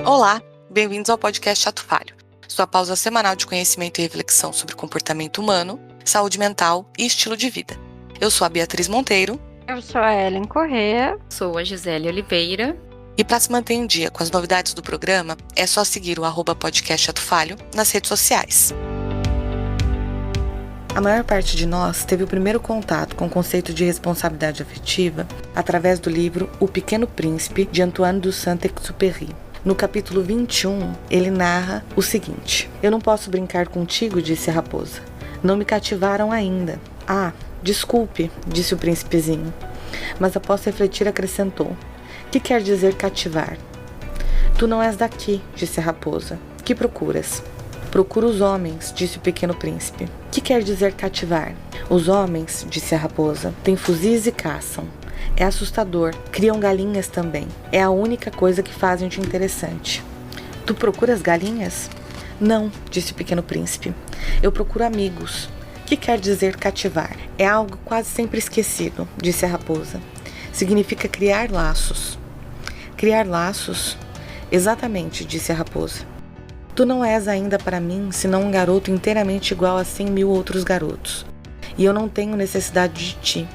Olá, bem-vindos ao podcast Ato Falho, sua pausa semanal de conhecimento e reflexão sobre comportamento humano, saúde mental e estilo de vida. Eu sou a Beatriz Monteiro. Eu sou a Ellen Corrêa. Sou a Gisele Oliveira. E para se manter em dia com as novidades do programa, é só seguir o @podcast Ato Falho nas redes sociais. A maior parte de nós teve o primeiro contato com o conceito de responsabilidade afetiva através do livro O Pequeno Príncipe, de Antoine de Saint-Exupéry. No capítulo 21, ele narra o seguinte: "Eu não posso brincar contigo", disse a raposa. "Não me cativaram ainda." "Ah, desculpe", disse o príncipezinho. Mas após refletir acrescentou: "Que quer dizer cativar?" "Tu não és daqui", disse a raposa. "Que procuras?" "Procuro os homens", disse o pequeno príncipe. "Que quer dizer cativar?" "Os homens", disse a raposa, "têm fuzis e caçam. É assustador, criam galinhas também. É a única coisa que fazem de interessante." "Tu procuras galinhas?" "Não", disse o pequeno príncipe. "Eu procuro amigos." "Que quer dizer cativar?" "É algo quase sempre esquecido", disse a raposa. "Significa criar laços." "Criar laços?" "Exatamente", disse a raposa. "Tu não és ainda para mim senão um garoto inteiramente igual a 100.000 outros garotos. E eu não tenho necessidade de ti.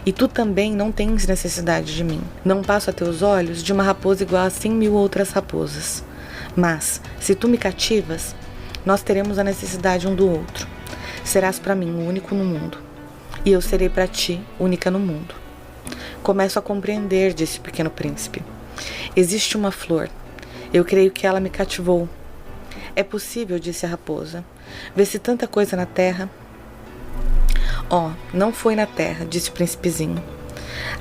E tu também não tens necessidade de mim. Não passo a teus olhos de uma raposa igual a 100.000 outras raposas. Mas, se tu me cativas, nós teremos a necessidade um do outro. Serás para mim o único no mundo. E eu serei para ti única no mundo." "Começo a compreender", disse o pequeno príncipe. "Existe uma flor. Eu creio que ela me cativou." "É possível", disse a raposa. "Vê-se tanta coisa na terra." "Oh, não foi na terra", disse o príncipezinho.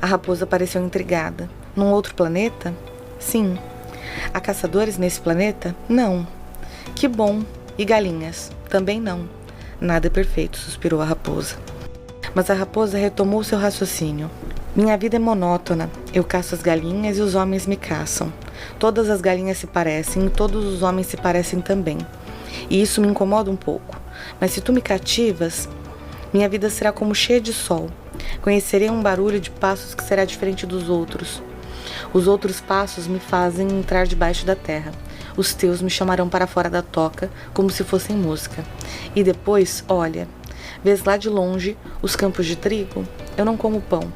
A raposa pareceu intrigada. "Num outro planeta?" "Sim." "Há caçadores nesse planeta?" "Não." "Que bom. E galinhas?" "Também não." "Nada é perfeito", suspirou a raposa. Mas a raposa retomou seu raciocínio. "Minha vida é monótona. Eu caço as galinhas e os homens me caçam. Todas as galinhas se parecem e todos os homens se parecem também. E isso me incomoda um pouco. Mas se tu me cativas, minha vida será como cheia de sol. Conhecerei um barulho de passos que será diferente dos outros. Os outros passos me fazem entrar debaixo da terra. Os teus me chamarão para fora da toca, como se fossem música. E depois, olha, vês lá de longe os campos de trigo? Eu não como pão.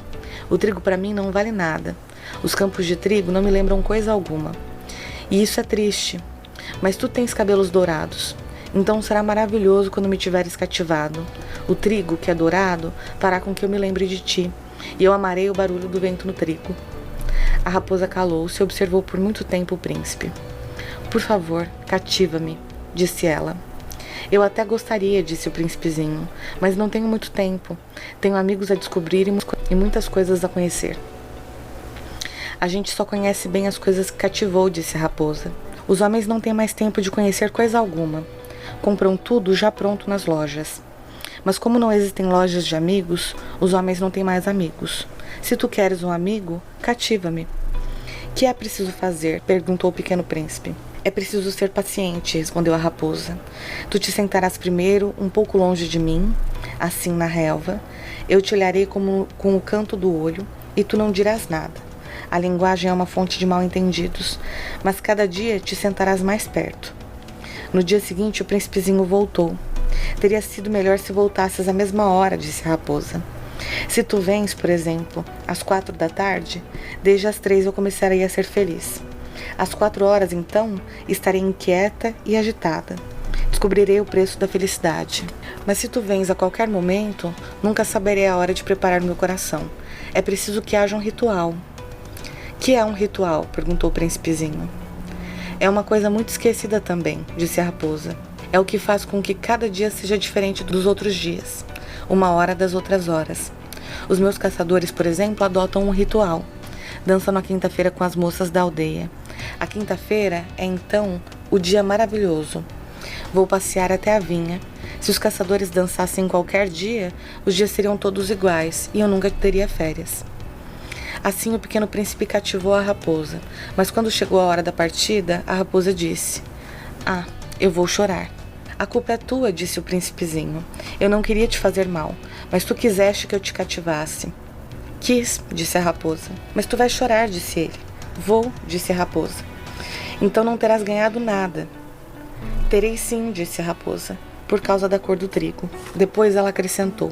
O trigo para mim não vale nada. Os campos de trigo não me lembram coisa alguma. E isso é triste. Mas tu tens cabelos dourados. Então será maravilhoso quando me tiveres cativado. O trigo, que é dourado, fará com que eu me lembre de ti, e eu amarei o barulho do vento no trigo." A raposa calou-se e observou por muito tempo o príncipe. "Por favor, cativa-me", disse ela. "Eu até gostaria", disse o príncipezinho, "mas não tenho muito tempo. Tenho amigos a descobrir e muitas coisas a conhecer." "A gente só conhece bem as coisas que cativou", disse a raposa. "Os homens não têm mais tempo de conhecer coisa alguma. Compram tudo já pronto nas lojas. Mas como não existem lojas de amigos, os homens não têm mais amigos. Se tu queres um amigo, cativa-me." "Que é preciso fazer?" perguntou o pequeno príncipe. "É preciso ser paciente", respondeu a raposa. "Tu te sentarás primeiro um pouco longe de mim, assim na relva. Eu te olharei com o canto do olho e tu não dirás nada. A linguagem é uma fonte de mal-entendidos, mas cada dia te sentarás mais perto." No dia seguinte, o príncipezinho voltou. "Teria sido melhor se voltasses à mesma hora", disse a raposa. "Se tu vens, por exemplo, às 4 da tarde, desde as 3 eu começarei a ser feliz. Às 4 horas, então, estarei inquieta e agitada. Descobrirei o preço da felicidade. Mas se tu vens a qualquer momento, nunca saberei a hora de preparar meu coração. É preciso que haja um ritual." "Que é um ritual?" perguntou o príncipezinho. "É uma coisa muito esquecida também", disse a raposa. "É o que faz com que cada dia seja diferente dos outros dias, uma hora das outras horas. Os meus caçadores, por exemplo, adotam um ritual. Dançam na quinta-feira com as moças da aldeia. A quinta-feira é, então, o dia maravilhoso. Vou passear até a vinha. Se os caçadores dançassem qualquer dia, os dias seriam todos iguais e eu nunca teria férias." Assim o pequeno príncipe cativou a raposa, mas quando chegou a hora da partida, a raposa disse: "Ah, eu vou chorar." "A culpa é tua", disse o príncipezinho. "Eu não queria te fazer mal, mas tu quiseste que eu te cativasse." "Quis", disse a raposa. "Mas tu vais chorar", disse ele. "Vou", disse a raposa. Então não terás ganhado nada. Terei sim, disse a raposa, por causa da cor do trigo. Depois ela acrescentou: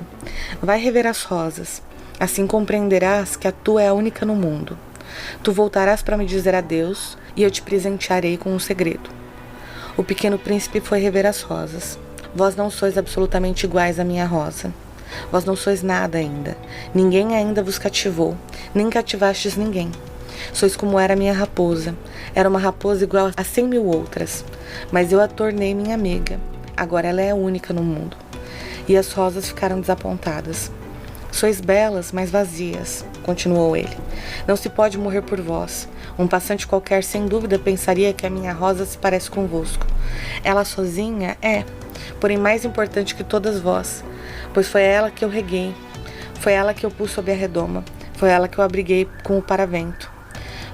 vai rever as rosas. Assim compreenderás que a tua é a única no mundo. Tu voltarás para me dizer adeus e eu te presentearei com um segredo. O pequeno príncipe foi rever as rosas. Vós não sois absolutamente iguais à minha rosa. Vós não sois nada ainda. Ninguém ainda vos cativou, nem cativastes ninguém. Sois como era a minha raposa. Era uma raposa igual a 100.000 outras. Mas eu a tornei minha amiga. Agora ela é a única no mundo. E as rosas ficaram desapontadas. Sois belas, mas vazias, continuou ele. Não se pode morrer por vós. Um passante qualquer, sem dúvida, pensaria que a minha rosa se parece convosco. Ela sozinha é, porém mais importante que todas vós, pois foi ela que eu reguei, foi ela que eu pus sob a redoma, foi ela que eu abriguei com o paravento.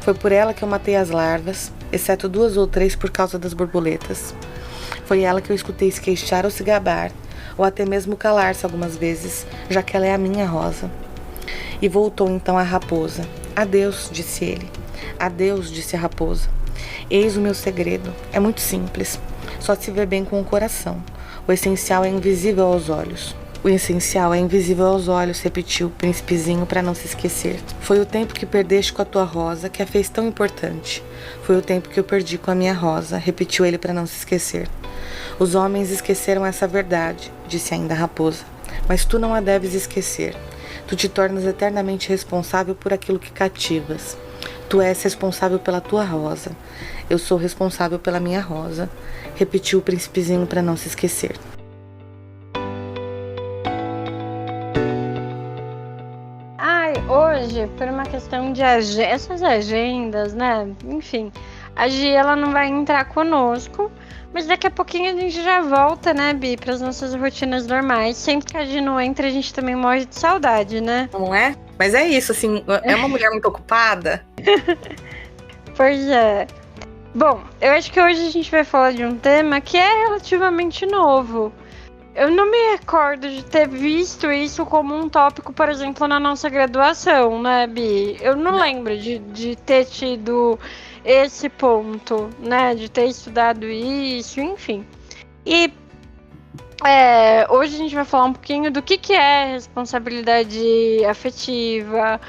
Foi por ela que eu matei as larvas, exceto 2 ou 3 por causa das borboletas. Foi ela que eu escutei se queixar ou se gabar, ou até mesmo calar-se algumas vezes, já que ela é a minha rosa. E voltou então a raposa. Adeus, disse ele. Adeus, disse a raposa. Eis o meu segredo. É muito simples. Só se vê bem com o coração. O essencial é invisível aos olhos. O essencial é invisível aos olhos, repetiu o príncipezinho para não se esquecer. Foi o tempo que perdeste com a tua rosa que a fez tão importante. Foi o tempo que eu perdi com a minha rosa, repetiu ele para não se esquecer. Os homens esqueceram essa verdade, disse ainda a raposa. Mas tu não a deves esquecer. Tu te tornas eternamente responsável por aquilo que cativas. Tu és responsável pela tua rosa. Eu sou responsável pela minha rosa, repetiu o príncipezinho para não se esquecer. Hoje, por uma questão de essas agendas, né? Enfim, a Gi, ela não vai entrar conosco, mas daqui a pouquinho a gente já volta, né, Bi, para as nossas rotinas normais. Sempre que a Gi não entra, a gente também morre de saudade, né? Não é? Mas é isso, assim, é uma mulher muito ocupada. Pois é. Bom, eu acho que hoje a gente vai falar de um tema que é relativamente novo. Eu não me recordo de ter visto isso como um tópico, por exemplo, na nossa graduação, né, Bi? Eu não lembro de ter tido esse ponto, né? De ter estudado isso, enfim. E hoje a gente vai falar um pouquinho do que é responsabilidade afetiva,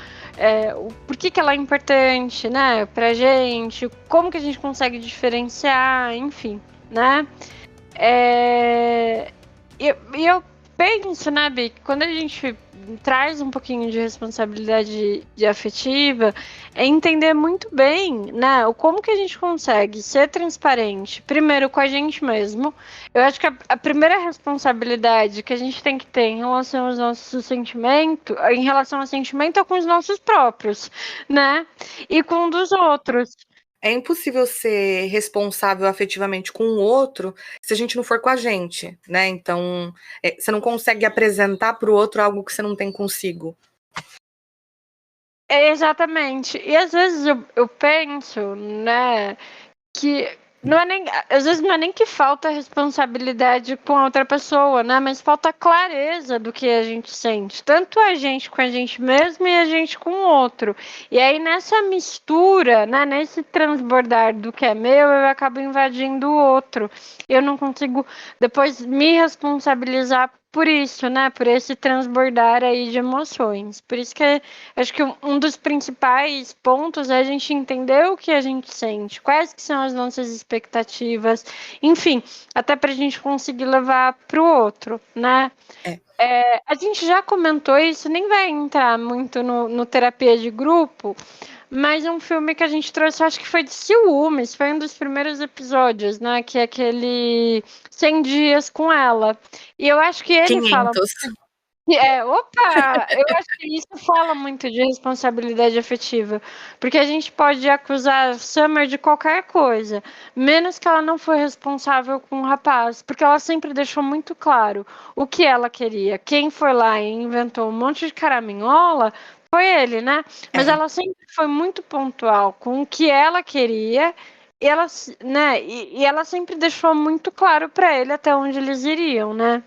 por que ela é importante, né, pra gente, como que a gente consegue diferenciar, enfim, né? E eu penso, né, Bi, que quando a gente traz um pouquinho de responsabilidade afetiva, é entender muito bem, né, o como que a gente consegue ser transparente, primeiro com a gente mesmo. Eu acho que a primeira responsabilidade que a gente tem que ter em relação aos nossos sentimentos, em relação ao sentimento, é com os nossos próprios, né, e com um dos outros. É impossível ser responsável afetivamente com o outro se a gente não for com a gente, né? Então, você não consegue apresentar para o outro algo que você não tem consigo. Exatamente. E às vezes eu penso, né, que não é nem, às vezes não é nem que falta responsabilidade com a outra pessoa, né? Mas falta clareza do que a gente sente. Tanto a gente com a gente mesmo e a gente com o outro. E aí nessa mistura, né? Nesse transbordar do que é meu, eu acabo invadindo o outro. Eu não consigo depois me responsabilizar por isso, né? Por esse transbordar aí de emoções. Por isso que acho que um dos principais pontos é a gente entender o que a gente sente, quais que são as nossas expectativas, enfim, até para a gente conseguir levar para o outro, né? A gente já comentou isso, nem vai entrar muito no terapia de grupo, mas é um filme que a gente trouxe, acho que foi de ciúmes, foi um dos primeiros episódios, né? Que é aquele 100 dias com ela. E eu acho que ele 500. fala. Eu acho que isso fala muito de responsabilidade afetiva, porque a gente pode acusar a Summer de qualquer coisa, menos que ela não foi responsável com o rapaz, porque ela sempre deixou muito claro o que ela queria. Quem foi lá e inventou um monte de caraminhola foi ele, né? Mas ela sempre foi muito pontual com o que ela queria. E ela, né, e ela sempre deixou muito claro para ele até onde eles iriam, né?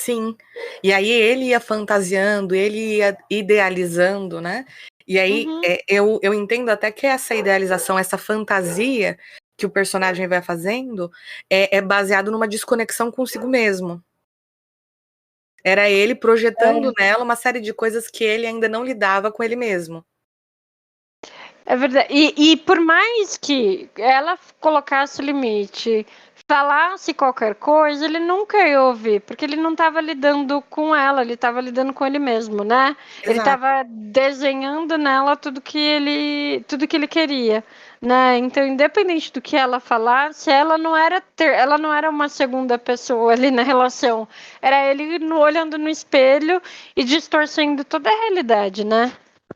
Sim. E aí ele ia fantasiando, ele ia idealizando, né? E aí eu entendo até que essa idealização, essa fantasia, que o personagem vai fazendo é baseado numa desconexão consigo mesmo. Era ele projetando nela uma série de coisas que ele ainda não lidava com ele mesmo. É verdade. E por mais que ela colocasse o limite, falasse qualquer coisa, ele nunca ia ouvir, porque ele não estava lidando com ela, ele estava lidando com ele mesmo, né? Ele Exato. estava desenhando nela tudo que ele queria, né? Então, independente do que ela falasse, ela não era uma segunda pessoa ali na relação. Era ele olhando no espelho e distorcendo toda a realidade, né?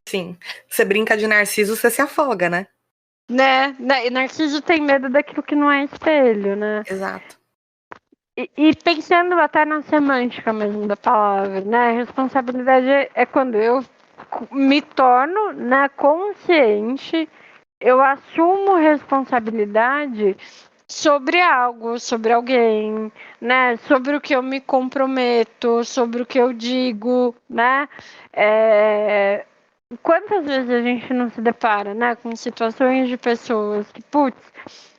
Sim. Você brinca de Narciso, você se afoga, né? Né? E Narciso tem medo daquilo que não é espelho, né? Exato. E pensando até na semântica mesmo da palavra, né? Responsabilidade é quando eu me torno, né, consciente, eu assumo responsabilidade sobre algo, sobre alguém, né? Sobre o que eu me comprometo, sobre o que eu digo, né? Quantas vezes a gente não se depara, né, com situações de pessoas que, putz,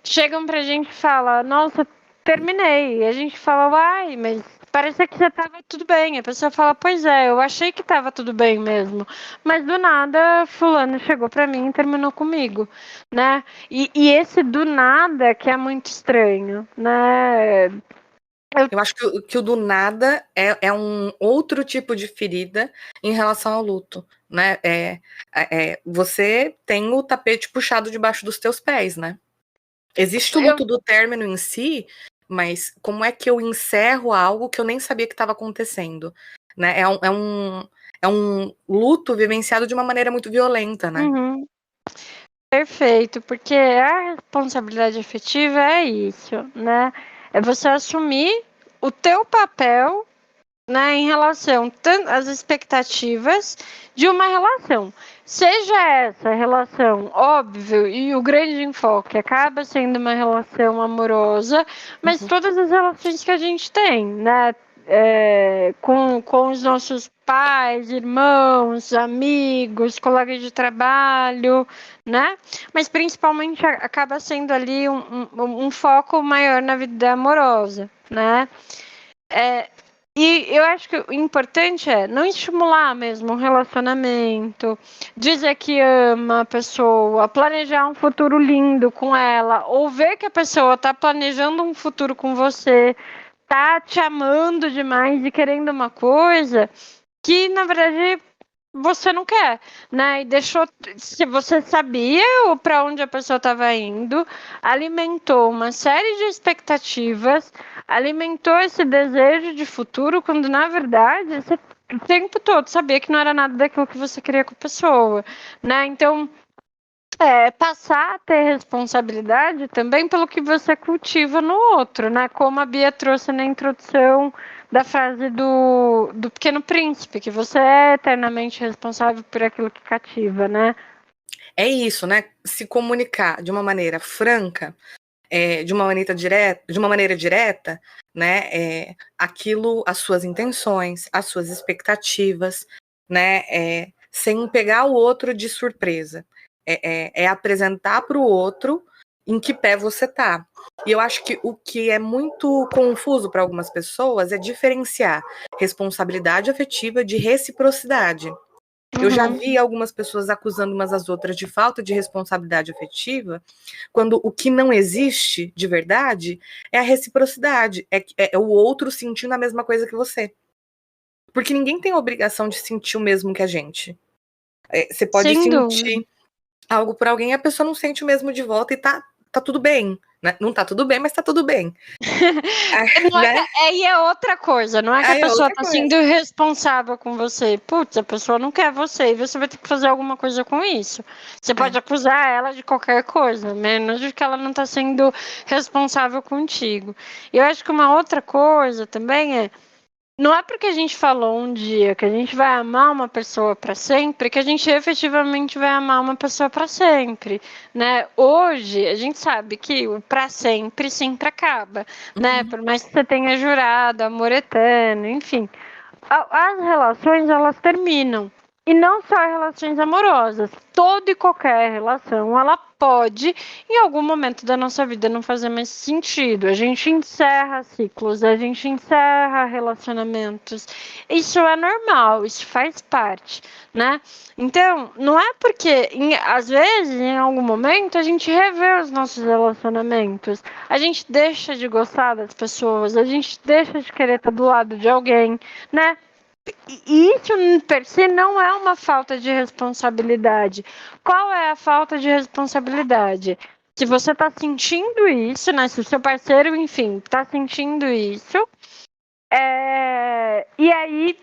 chegam pra gente e falam, nossa, terminei. E a gente fala, uai, mas parecia que já tava tudo bem. A pessoa fala, pois é, eu achei que tava tudo bem mesmo. Mas do nada, fulano chegou pra mim e terminou comigo, né? E esse do nada que é muito estranho, né? Eu acho que o do nada é um outro tipo de ferida em relação ao luto, né? Você tem o tapete puxado debaixo dos teus pés, né? Existe o luto do término em si, mas como é que eu encerro algo que eu nem sabia que estava acontecendo? Né? É um luto vivenciado de uma maneira muito violenta, né? Uhum. Perfeito, porque a responsabilidade afetiva é isso, né? É você assumir o teu papel, né, em relação às expectativas de uma relação. Seja essa relação, óbvio, e o grande enfoque acaba sendo uma relação amorosa, mas todas as relações que a gente tem, né? Com os nossos pais, irmãos, amigos, colegas de trabalho, né? Mas principalmente acaba sendo ali um foco maior na vida amorosa, né? E eu acho que o importante é não estimular mesmo um relacionamento, dizer que ama a pessoa, planejar um futuro lindo com ela, ou ver que a pessoa está planejando um futuro com você, tá te amando demais e querendo uma coisa que, na verdade, você não quer, né? E deixou, se você sabia para onde a pessoa estava indo, alimentou uma série de expectativas, alimentou esse desejo de futuro, quando na verdade você o tempo todo sabia que não era nada daquilo que você queria com a pessoa, né? Então, passar a ter responsabilidade também pelo que você cultiva no outro, né? Como a Bia trouxe na introdução da frase do Pequeno Príncipe, que você é eternamente responsável por aquilo que cativa, né? É isso, né? Se comunicar de uma maneira franca, de uma maneira direta, né? Aquilo, as suas intenções, as suas expectativas, né? Sem pegar o outro de surpresa. É apresentar para o outro em que pé você tá. E eu acho que o que é muito confuso para algumas pessoas é diferenciar responsabilidade afetiva de reciprocidade. Eu já vi algumas pessoas acusando umas às outras de falta de responsabilidade afetiva, quando o que não existe de verdade é a reciprocidade, é o outro sentindo a mesma coisa que você. Porque ninguém tem a obrigação de sentir o mesmo que a gente. Você pode Sem dúvida. sentir algo por alguém e a pessoa não sente o mesmo de volta e tá tudo bem. Né? Não tá tudo bem, mas tá tudo bem. Né? E é outra coisa, não é que a Aí é pessoa outra está coisa. sendo irresponsável com você. Putz, a pessoa não quer você e você vai ter que fazer alguma coisa com isso. Você pode acusar ela de qualquer coisa, menos de que ela não está sendo responsável contigo. E eu acho que uma outra coisa também não é porque a gente falou um dia que a gente vai amar uma pessoa para sempre que a gente efetivamente vai amar uma pessoa para sempre, né? Hoje a gente sabe que o para sempre sempre acaba, né? Por mais que você tenha jurado amor eterno, enfim, as relações elas terminam. E não só relações amorosas, toda e qualquer relação ela pode, em algum momento da nossa vida, não fazer mais sentido. A gente encerra ciclos, a gente encerra relacionamentos. Isso é normal, isso faz parte, né? Então, não é porque, às vezes, em algum momento, a gente revê os nossos relacionamentos, a gente deixa de gostar das pessoas, a gente deixa de querer estar do lado de alguém, né? E isso, per se, não é uma falta de responsabilidade. Qual é a falta de responsabilidade? Se você está sentindo isso, né? Se o seu parceiro, enfim, está sentindo isso, e aí,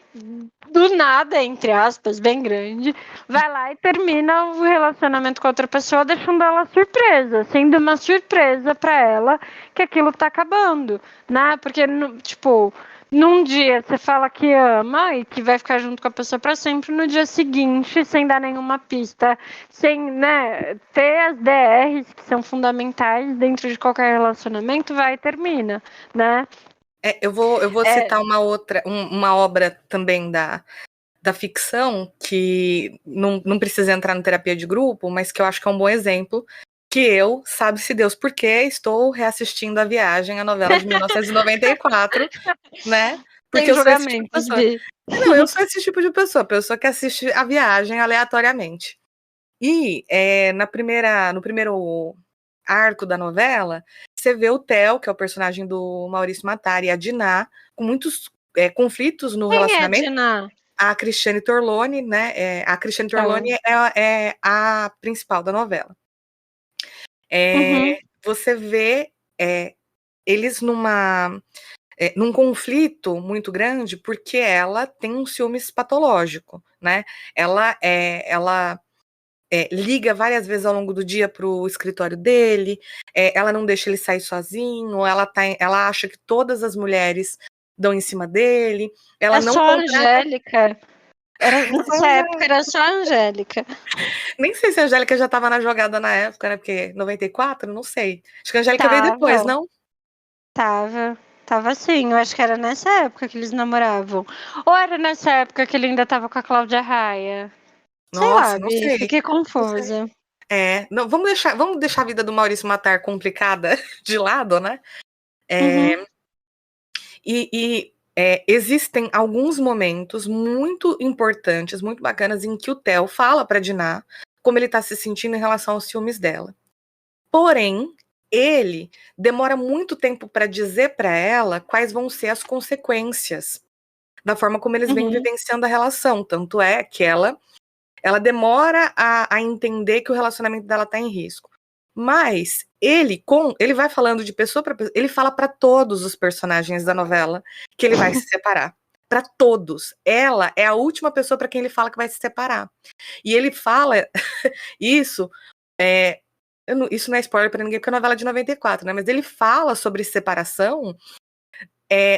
do nada, entre aspas, bem grande, vai lá e termina o relacionamento com outra pessoa, deixando ela surpresa, sendo uma surpresa para ela que aquilo tá acabando, né? Porque, tipo, num dia você fala que ama e que vai ficar junto com a pessoa para sempre, no dia seguinte, sem dar nenhuma pista, sem, né, ter as DRs que são fundamentais dentro de qualquer relacionamento, vai e termina, né? Eu vou citar uma obra também da ficção, que não precisa entrar no terapia de grupo, mas que eu acho que é um bom exemplo, que eu, sabe-se Deus por quê, estou reassistindo A Viagem, a novela de 1994, né? Porque eu sou esse tipo de pessoa. Não, eu sou esse tipo de pessoa que assiste A Viagem aleatoriamente. E no primeiro arco da novela, você vê o Theo, que é o personagem do Maurício Matar, e a Diná, com muitos conflitos no relacionamento. Quem é a Diná? A Cristiane Torlone, né? A Cristiane Torlone é a principal da novela. Você vê eles num conflito muito grande, porque ela tem um ciúmes patológico, né? Ela liga várias vezes ao longo do dia para o escritório dele, ela não deixa ele sair sozinho, ela acha que todas as mulheres dão em cima dele. Ela não só a Angélica. Nessa época era só a Angélica. Nem sei se a Angélica já estava na jogada na época, né? Porque 94, não sei. Acho que a Angélica veio depois, não? Tava sim, eu acho que era nessa época que eles namoravam. Ou era nessa época que ele ainda tava com a Cláudia Raia? Nossa, não sei. Fiquei confusa. Não, vamos deixar a vida do Maurício Matar complicada de lado, né? Existem alguns momentos muito importantes, muito bacanas, em que o Theo fala para Diná como ele está se sentindo em relação aos ciúmes dela. Porém, ele demora muito tempo para dizer para ela quais vão ser as consequências da forma como eles vêm vivenciando a relação. Tanto é que ela demora a entender que o relacionamento dela está em risco. Mas ele vai falando de pessoa para pessoa, ele fala para todos os personagens da novela que ele vai se separar. Para todos. Ela é a última pessoa para quem ele fala que vai se separar. E ele fala isso, isso não é spoiler para ninguém, porque é novela de 94, né? Mas ele fala sobre separação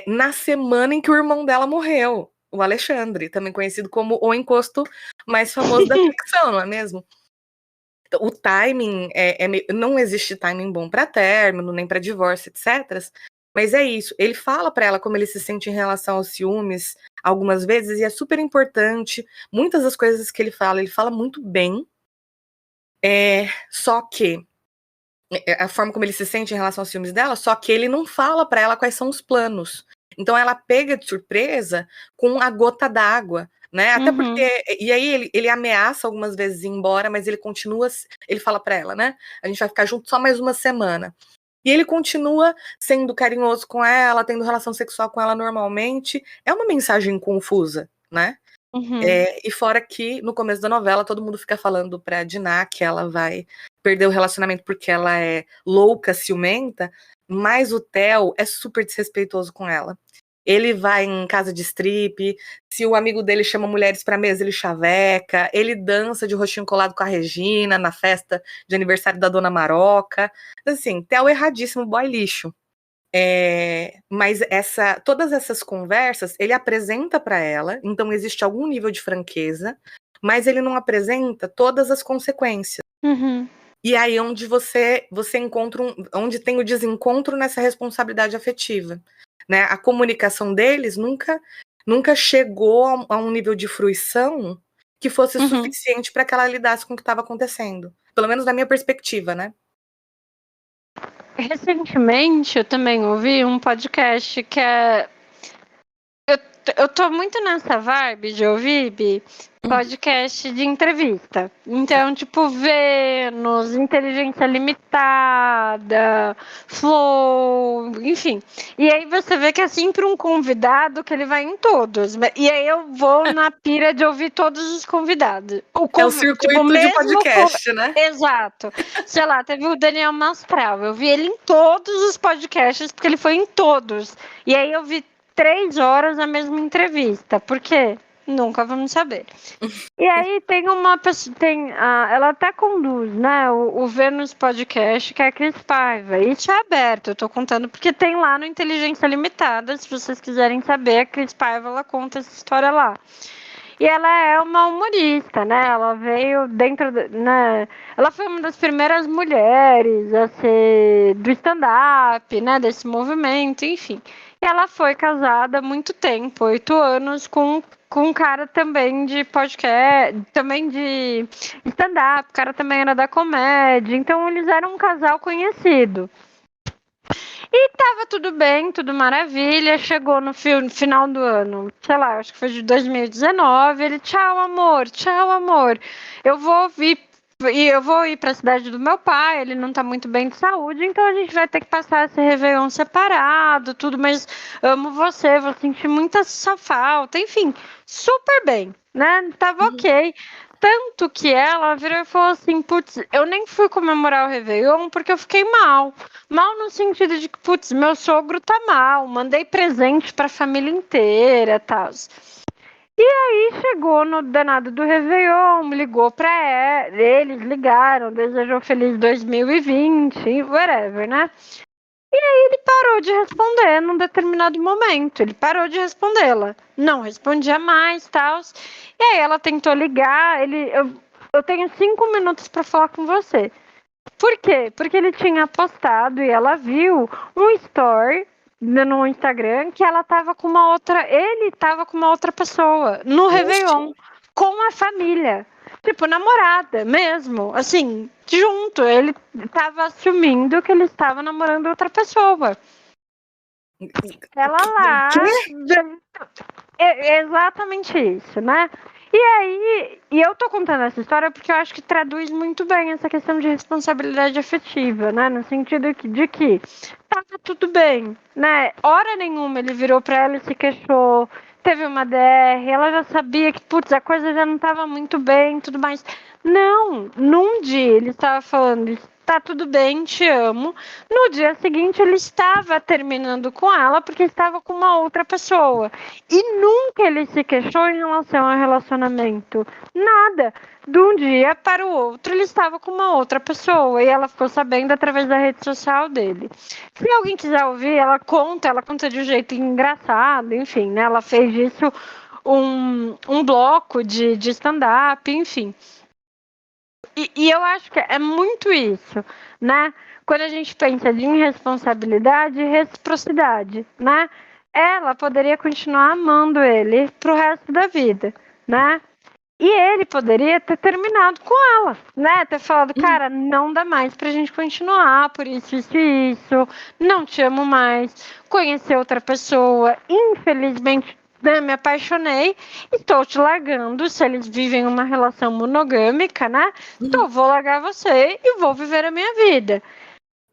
na semana em que o irmão dela morreu, o Alexandre, também conhecido como o encosto mais famoso da ficção, não é mesmo? O timing não existe timing bom para término, nem para divórcio, etc. Mas é isso. Ele fala para ela como ele se sente em relação aos ciúmes algumas vezes, e é super importante. Muitas das coisas que ele fala muito bem. Só que a forma como ele se sente em relação aos ciúmes dela, só que ele não fala para ela quais são os planos. Então ela pega de surpresa com a gota d'água, né? Até porque, e aí ele ameaça algumas vezes ir embora, mas ele continua, ele fala para ela, né? A gente vai ficar junto só mais uma semana. E ele continua sendo carinhoso com ela, tendo relação sexual com ela normalmente. É uma mensagem confusa, né? E fora que no começo da novela todo mundo fica falando pra Diná que ela vai perder o relacionamento porque ela é louca, ciumenta, mas o Theo é super desrespeitoso com ela. Ele vai em casa de strip, se o amigo dele chama mulheres pra mesa, ele chaveca, ele dança de rostinho colado com a Regina na festa de aniversário da Dona Maroca. Assim, Theo erradíssimo, boy lixo. Mas todas essas conversas ele apresenta para ela, então existe algum nível de franqueza, mas ele não apresenta todas as consequências. E aí onde você encontra onde tem o desencontro nessa responsabilidade afetiva, né? A comunicação deles nunca chegou a um nível de fruição que fosse Uhum. suficiente para que ela lidasse com o que estava acontecendo. Pelo menos da minha perspectiva, né? Recentemente eu também ouvi um podcast que é. Eu tô muito nessa vibe de ouvir, Bi, podcast de entrevista. Então, tipo, Vênus, Inteligência Limitada, Flow, enfim. E aí você vê que é sempre um convidado que ele vai em todos. E aí eu vou na pira de ouvir todos os convidados. É o circuito tipo, de mesmo podcast, né? Exato. Sei lá, teve o Daniel Mastral. Eu vi ele em todos os podcasts, porque ele foi em todos. E aí eu vi 3 horas a mesma entrevista. Por quê? Nunca vamos saber. E aí tem uma pessoa, ela até conduz, né, o Vênus Podcast, que é a Cris Paiva. Isso é aberto, eu tô contando, porque tem lá no Inteligência Limitada, se vocês quiserem saber, a Cris Paiva, ela conta essa história lá. E ela é uma humorista, né? Ela veio dentro, né? Ela foi uma das primeiras mulheres a ser do stand-up, né? Desse movimento, enfim. E ela foi casada há muito tempo, 8 anos, com um cara também de podcast, também de stand-up. O cara também era da comédia. Então eles eram um casal conhecido. E tava tudo bem, tudo maravilha. Chegou no final do ano, sei lá, acho que foi de 2019. Ele, tchau, amor, tchau, amor. Eu vou ir para a cidade do meu pai. Ele não tá muito bem de saúde, então a gente vai ter que passar esse Réveillon separado, tudo. Mas amo você, vou sentir muita sua falta. Enfim, super bem, né? Tava ok. Tanto que ela virou e falou assim: putz, eu nem fui comemorar o Réveillon porque eu fiquei mal. Mal no sentido de que, putz, meu sogro tá mal, mandei presente pra família inteira e tal. E aí chegou no danado do Réveillon, me ligou pra eles, ligaram, desejou feliz 2020, whatever, né? E aí ele parou de responder num determinado momento, ele parou de respondê-la. Não respondia mais, tal. E aí ela tentou ligar, eu tenho 5 minutos pra falar com você. Por quê? Porque ele tinha postado e ela viu um story no Instagram que ela tava com uma outra. Ele tava com uma outra pessoa no Réveillon, com a família. Tipo, namorada mesmo. Assim, junto. Ele tava assumindo que ele estava namorando outra pessoa. Ela lá. É exatamente isso, né? E aí, eu tô contando essa história porque eu acho que traduz muito bem essa questão de responsabilidade afetiva, né? No sentido de que tava tudo bem, né? Hora nenhuma ele virou pra ela e se queixou, teve uma DR, ela já sabia que, putz, a coisa já não tava muito bem, tudo mais. Não, num dia ele estava falando, tá tudo bem, te amo. No dia seguinte ele estava terminando com ela porque estava com uma outra pessoa. E nunca ele se queixou em relação ao relacionamento. Nada. De um dia para o outro, ele estava com uma outra pessoa. E ela ficou sabendo através da rede social dele. Se alguém quiser ouvir, ela conta de um jeito engraçado, enfim, né? Ela fez disso um bloco de stand-up, enfim. E eu acho que é muito isso, né? Quando a gente pensa de irresponsabilidade e reciprocidade, né? Ela poderia continuar amando ele pro resto da vida, né? E ele poderia ter terminado com ela, né? Ter falado, cara, não dá mais pra gente continuar, por isso e isso, não te amo mais, conhecer outra pessoa, infelizmente, né, me apaixonei, estou te largando, se eles vivem uma relação monogâmica, né? Então vou largar você e vou viver a minha vida.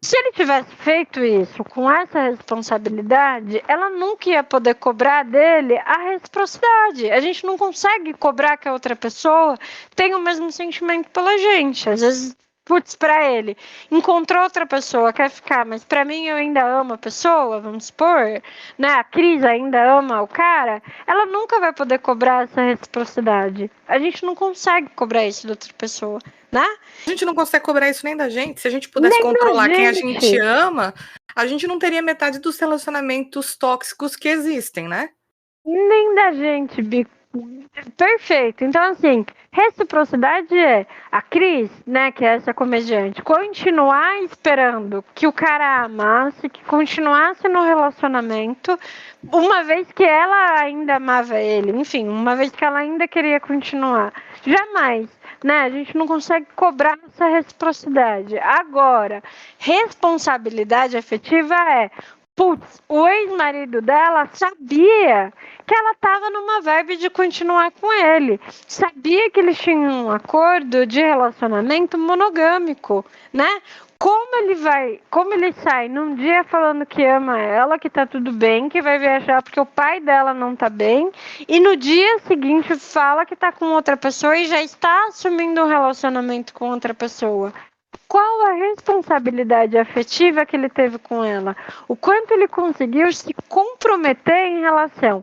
Se ele tivesse feito isso com essa responsabilidade, ela nunca ia poder cobrar dele a reciprocidade. A gente não consegue cobrar que a outra pessoa tenha o mesmo sentimento pela gente. Às vezes, putz, pra ele, encontrou outra pessoa, quer ficar, mas pra mim eu ainda amo a pessoa, vamos supor, né? A Cris ainda ama o cara, ela nunca vai poder cobrar essa reciprocidade. A gente não consegue cobrar isso da outra pessoa. Né? A gente não consegue cobrar isso nem da gente. Se a gente pudesse controlar quem a gente ama, a gente não teria metade dos relacionamentos tóxicos que existem, né? Nem da gente, Bi. Perfeito. Então, assim, reciprocidade é a Cris, né, que é essa comediante, continuar esperando que o cara a amasse, que continuasse no relacionamento, uma vez que ela ainda amava ele, enfim, uma vez que ela ainda queria continuar. Jamais, né? A gente não consegue cobrar essa reciprocidade. Agora, responsabilidade afetiva é, putz, o ex-marido dela sabia que ela estava numa vibe de continuar com ele. Sabia que eles tinham um acordo de relacionamento monogâmico, né? Como ele sai num dia falando que ama ela, que tá tudo bem, que vai viajar porque o pai dela não tá bem, e no dia seguinte fala que tá com outra pessoa e já está assumindo um relacionamento com outra pessoa. Qual a responsabilidade afetiva que ele teve com ela? O quanto ele conseguiu se comprometer em relação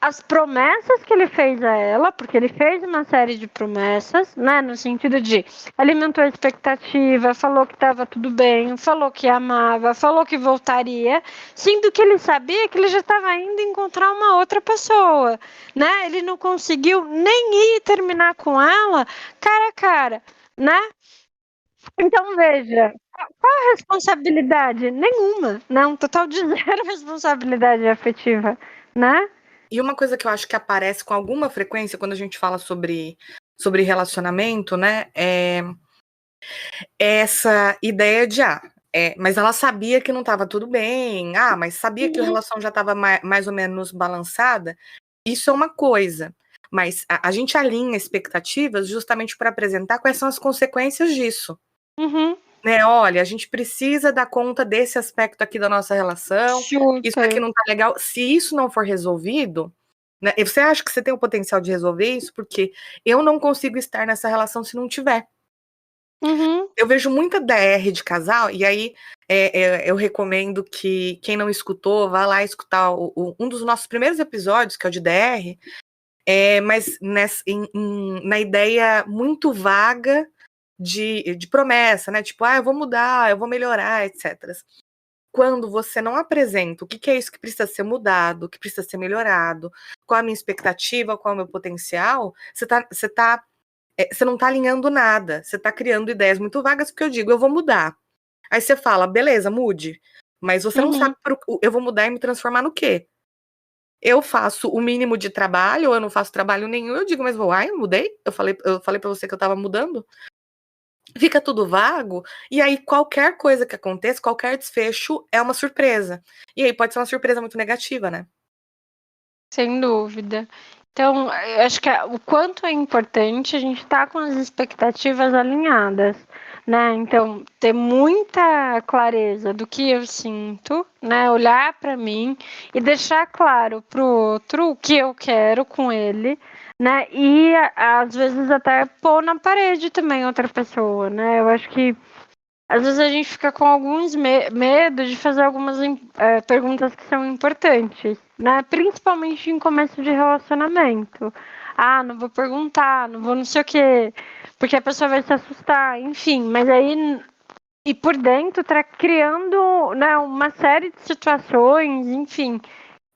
as promessas que ele fez a ela, porque ele fez uma série de promessas, né, no sentido de alimentou a expectativa, falou que estava tudo bem, falou que amava, falou que voltaria, sendo que ele sabia que ele já estava indo encontrar uma outra pessoa, né? Ele não conseguiu nem ir terminar com ela cara a cara, né? Então, veja, qual a responsabilidade? Nenhuma, né? Um total de zero responsabilidade afetiva, né? E uma coisa que eu acho que aparece com alguma frequência quando a gente fala sobre relacionamento, né, é essa ideia de, mas ela sabia que não estava tudo bem, mas sabia que a relação já estava mais ou menos balançada. Isso é uma coisa, mas a gente alinha expectativas justamente para apresentar quais são as consequências disso. Uhum. Né, olha, a gente precisa dar conta desse aspecto aqui da nossa relação, isso aqui não tá legal. Se isso não for resolvido, né, e você acha que você tem o potencial de resolver isso? Porque eu não consigo estar nessa relação se não tiver. Uhum. Eu vejo muita DR de casal, e aí eu recomendo que quem não escutou, vá lá escutar um dos nossos primeiros episódios, que é o de DR, mas na ideia muito vaga de promessa, né? Tipo, eu vou mudar, eu vou melhorar, etc. Quando você não apresenta o que é isso que precisa ser mudado, o que precisa ser melhorado, qual a minha expectativa, qual é o meu potencial, você não tá alinhando nada, você tá criando ideias muito vagas, porque eu digo, eu vou mudar. Aí você fala, beleza, mude, mas você não sabe, eu vou mudar e me transformar no quê? Eu faço o mínimo de trabalho, ou eu não faço trabalho nenhum, eu digo, mas eu mudei? Eu falei pra você que eu tava mudando? Fica tudo vago, e aí qualquer coisa que aconteça, qualquer desfecho é uma surpresa. E aí pode ser uma surpresa muito negativa, né? Sem dúvida. Então, eu acho que o quanto é importante a gente estar com as expectativas alinhadas, né? Então, ter muita clareza do que eu sinto, né? Olhar para mim e deixar claro para o outro o que eu quero com ele, né? E às vezes até pôr na parede também outra pessoa, né? Eu acho que às vezes a gente fica com alguns medo de fazer algumas perguntas que são importantes, né? Principalmente em começo de relacionamento. Não vou perguntar, não vou não sei o quê, porque a pessoa vai se assustar, enfim. Mas aí, e por dentro, tá criando, né, uma série de situações, enfim,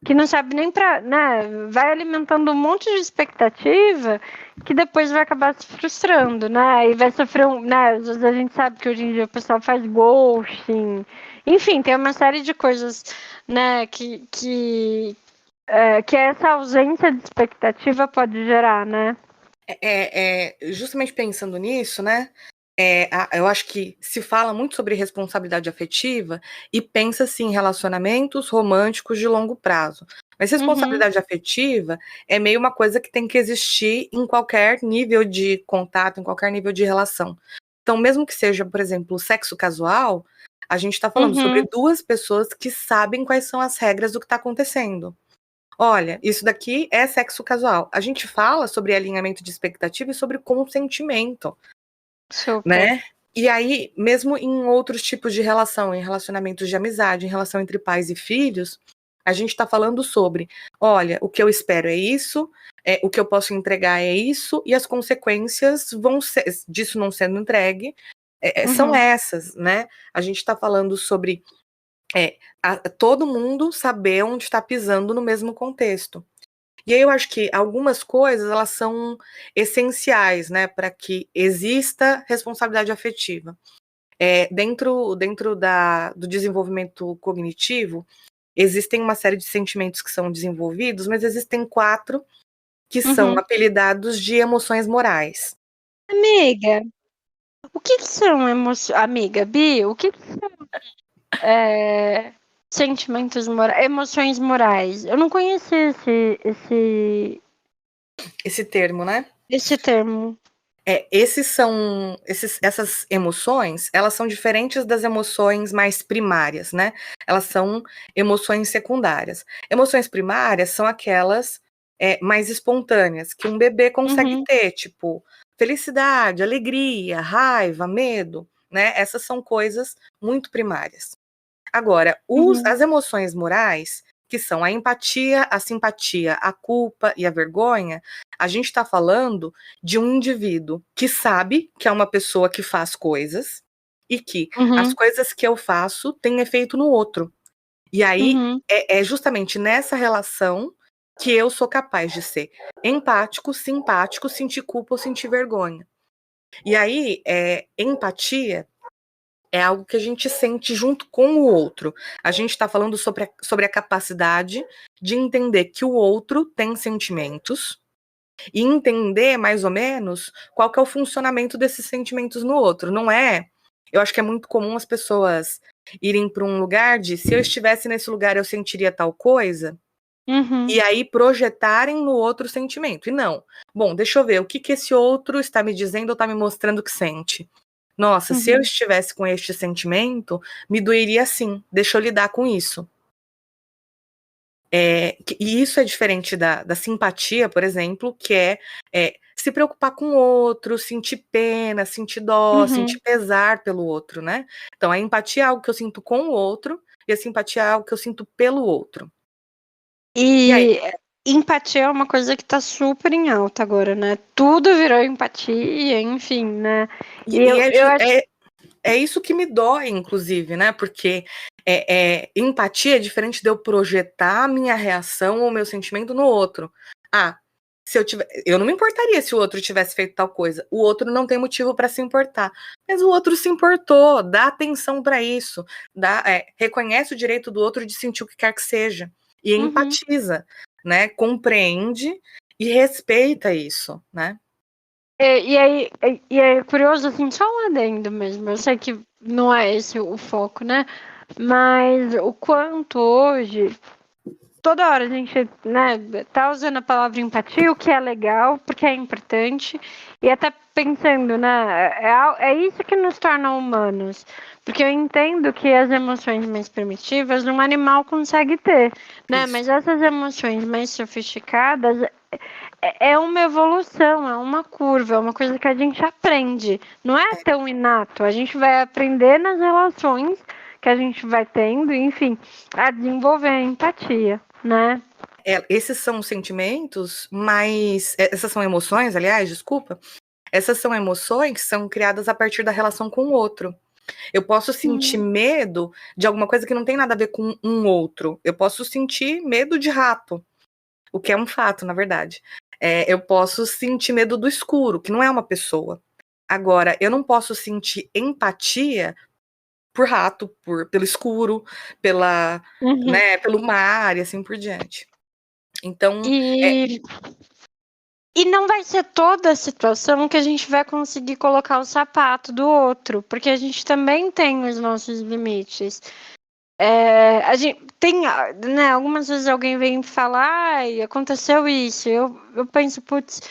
que não sabe nem para, né, vai alimentando um monte de expectativa que depois vai acabar se frustrando, né, e vai sofrer né, às vezes a gente sabe que hoje em dia o pessoal faz ghosting, enfim, tem uma série de coisas, né, que essa ausência de expectativa pode gerar, né. Justamente pensando nisso, né? Eu acho que se fala muito sobre responsabilidade afetiva e pensa-se em relacionamentos românticos de longo prazo. Mas responsabilidade afetiva é meio uma coisa que tem que existir em qualquer nível de contato, em qualquer nível de relação. Então, mesmo que seja, por exemplo, sexo casual, a gente está falando sobre duas pessoas que sabem quais são as regras do que está acontecendo. Olha, isso daqui é sexo casual. A gente fala sobre alinhamento de expectativa e sobre consentimento. Super. Né? E aí, mesmo em outros tipos de relação, em relacionamentos de amizade, em relação entre pais e filhos, a gente está falando sobre, olha, o que eu espero é isso, o que eu posso entregar é isso, e as consequências disso não sendo entregue são essas, né? A gente está falando sobre todo mundo saber onde está pisando no mesmo contexto. E aí eu acho que algumas coisas, elas são essenciais, né, para que exista responsabilidade afetiva. Dentro do desenvolvimento cognitivo, existem uma série de sentimentos que são desenvolvidos, mas existem 4 que são apelidados de emoções morais. Amiga, o que são Amiga, Bi, o que são sentimentos morais, emoções morais? Eu não conhecia Esse termo, né? esse termo. Essas emoções, elas são diferentes das emoções mais primárias, né? Elas são emoções secundárias. Emoções primárias são aquelas mais espontâneas, que um bebê consegue ter, tipo felicidade, alegria, raiva, medo, né? Essas são coisas muito primárias. Agora, as emoções morais, que são a empatia, a simpatia, a culpa e a vergonha, a gente está falando de um indivíduo que sabe que é uma pessoa que faz coisas e que as coisas que eu faço têm efeito no outro. E aí é justamente nessa relação que eu sou capaz de ser empático, simpático, sentir culpa ou sentir vergonha. E aí, empatia é algo que a gente sente junto com o outro. A gente está falando sobre a capacidade de entender que o outro tem sentimentos e entender mais ou menos qual que é o funcionamento desses sentimentos no outro. Não é? Eu acho que é muito comum as pessoas irem para um lugar de se eu estivesse nesse lugar eu sentiria tal coisa. E aí projetarem no outro sentimento. E não. Bom, deixa eu ver o que esse outro está me dizendo ou está me mostrando que sente. Nossa, se eu estivesse com este sentimento, me doeria sim. Deixa eu lidar com isso. E isso é diferente da simpatia, por exemplo, que é se preocupar com o outro, sentir pena, sentir dó, sentir pesar pelo outro, né? Então, a empatia é algo que eu sinto com o outro e a simpatia é algo que eu sinto pelo outro. E aí? E empatia é uma coisa que tá super em alta agora, né? Tudo virou empatia, enfim, né? Eu acho. É isso que me dói, inclusive, né? Porque empatia é diferente de eu projetar a minha reação ou meu sentimento no outro. Eu não me importaria se o outro tivesse feito tal coisa. O outro não tem motivo para se importar. Mas o outro se importou, dá atenção para isso, reconhece o direito do outro de sentir o que quer que seja. E empatiza, né? Compreende e respeita isso, né? E aí é curioso, assim, só um adendo mesmo. Eu sei que não é esse o foco, né? Mas o quanto hoje, toda hora a gente, né, tá usando a palavra empatia, o que é legal, porque é importante, e até pensando, né, é isso que nos torna humanos. Porque eu entendo que as emoções mais primitivas um animal consegue ter, né? Isso. Mas essas emoções mais sofisticadas é uma evolução, é uma curva, é uma coisa que a gente aprende. Não é tão inato. A gente vai aprender nas relações que a gente vai tendo, enfim, a desenvolver a empatia, né? Esses são sentimentos, mas essas são emoções, aliás, desculpa. Essas são emoções que são criadas a partir da relação com o outro. Eu posso sentir medo de alguma coisa que não tem nada a ver com um outro. Eu posso sentir medo de rato, o que é um fato, na verdade. Eu posso sentir medo do escuro, que não é uma pessoa. Agora, eu não posso sentir empatia por rato, pelo escuro, né, pelo mar e assim por diante. Então, E não vai ser toda a situação que a gente vai conseguir colocar o sapato do outro, porque a gente também tem os nossos limites. A gente tem, né, algumas vezes alguém vem falar, ai, aconteceu isso, eu penso, putz,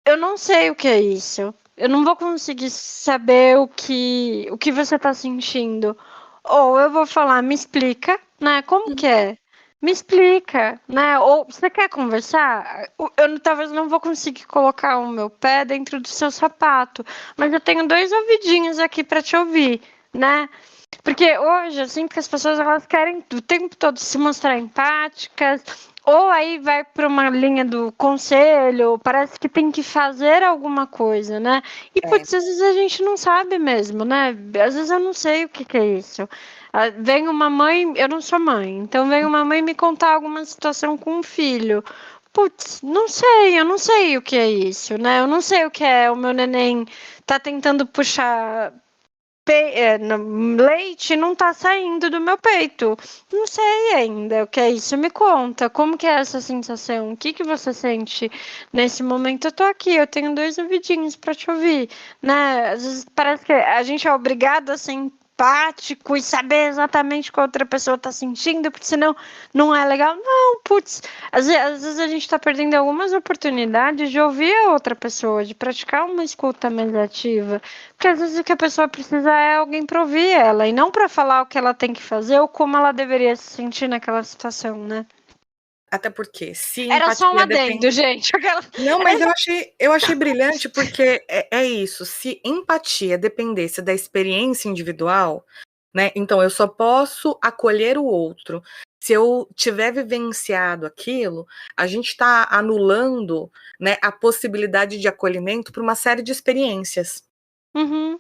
eu não sei o que é isso, eu não vou conseguir saber o que você tá sentindo, ou eu vou falar, me explica, né, como que é? Me explica, né? Ou você quer conversar? Eu talvez não vou conseguir colocar o meu pé dentro do seu sapato, mas eu tenho 2 ouvidinhos aqui para te ouvir, né? Porque hoje eu sinto que as pessoas elas querem o tempo todo se mostrar empáticas, ou aí vai para uma linha do conselho, parece que tem que fazer alguma coisa, né? E putz, às vezes a gente não sabe mesmo, né? Às vezes eu não sei o que é isso. Vem uma mãe, eu não sou mãe, então vem uma mãe me contar alguma situação com um filho. putz, eu não sei o que é isso, né? Eu não sei o que é o meu neném tá tentando puxar leite e não tá saindo do meu peito. Não sei ainda o que é isso. Me conta, como que é essa sensação? O que que você sente nesse momento? Eu tô aqui, eu tenho 2 ouvidinhos pra te ouvir, né? Às vezes parece que a gente é obrigado a ser empático e saber exatamente o que a outra pessoa tá sentindo, porque senão não é legal. Não, putz, às vezes a gente tá perdendo algumas oportunidades de ouvir a outra pessoa, de praticar uma escuta mais ativa. Porque às vezes o que a pessoa precisa é alguém para ouvir ela, e não para falar o que ela tem que fazer ou como ela deveria se sentir naquela situação, né? Até porque se Era só um empatia adendo, gente. Não, mas eu achei brilhante porque é isso. Se empatia dependesse da experiência individual, né? Então eu só posso acolher o outro se eu tiver vivenciado aquilo. A gente está anulando, né, a possibilidade de acolhimento para uma série de experiências. Uhum.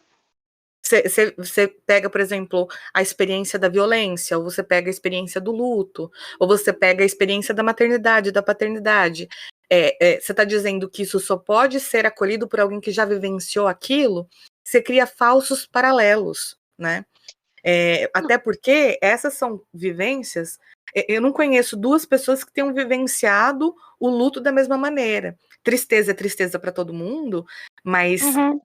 Você pega, por exemplo, a experiência da violência, ou você pega a experiência do luto, ou você pega a experiência da maternidade, da paternidade. Você está dizendo que isso só pode ser acolhido por alguém que já vivenciou aquilo, você cria falsos paralelos, né? Até porque essas são vivências. Eu não conheço 2 pessoas que tenham vivenciado o luto da mesma maneira. Tristeza é tristeza para todo mundo, mas Uhum.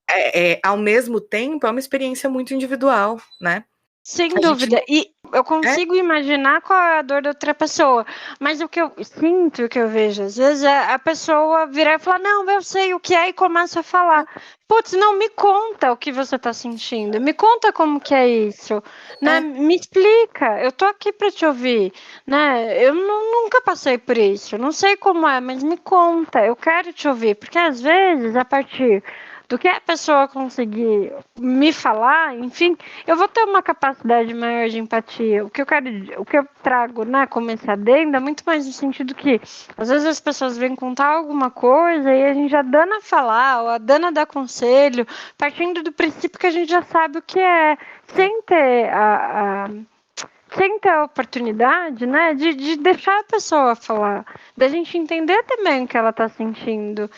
ao mesmo tempo é uma experiência muito individual, né? Sem A gente dúvida. não. E eu consigo imaginar qual é a dor da outra pessoa. Mas o que eu sinto, o que eu vejo, às vezes, é a pessoa virar e falar, não, eu sei o que é, e começa a falar. Putz, não, me conta o que você tá sentindo. Me conta como que é isso. Né? Me explica. Eu tô aqui para te ouvir. Né? Eu nunca passei por isso. Não sei como é, mas me conta. Eu quero te ouvir. Porque às vezes, a partir do que a pessoa conseguir me falar, enfim, eu vou ter uma capacidade maior de empatia. O que eu trago, né, como esse adendo, é muito mais no sentido que às vezes as pessoas vêm contar alguma coisa e a gente já dando a falar, ou a Dana dá conselho, partindo do princípio que a gente já sabe o que é, sem ter sem ter a oportunidade, né, de deixar a pessoa falar, da gente entender também o que ela está sentindo.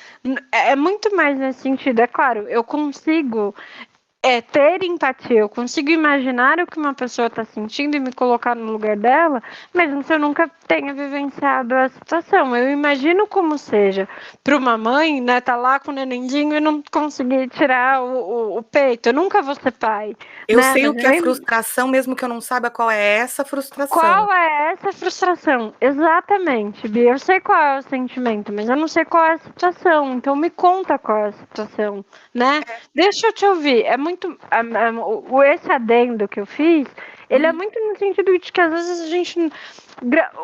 É muito mais nesse sentido. É claro, eu consigo ter empatia, eu consigo imaginar o que uma pessoa está sentindo e me colocar no lugar dela, mesmo se eu nunca tenha vivenciado a situação. Eu imagino como seja para uma mãe, né, tá lá com o nenenzinho e não conseguir tirar o peito. Eu nunca vou ser pai. Eu Né? sei Mas o que é frustração, mesmo que eu não saiba qual é essa frustração. qual é essa frustração? Exatamente, Bia. Eu sei qual é o sentimento, mas eu não sei qual é a situação. Então me conta qual é a situação, né? Deixa eu te ouvir. É muito esse adendo que eu fiz. Ele é muito no sentido de que às vezes a gente.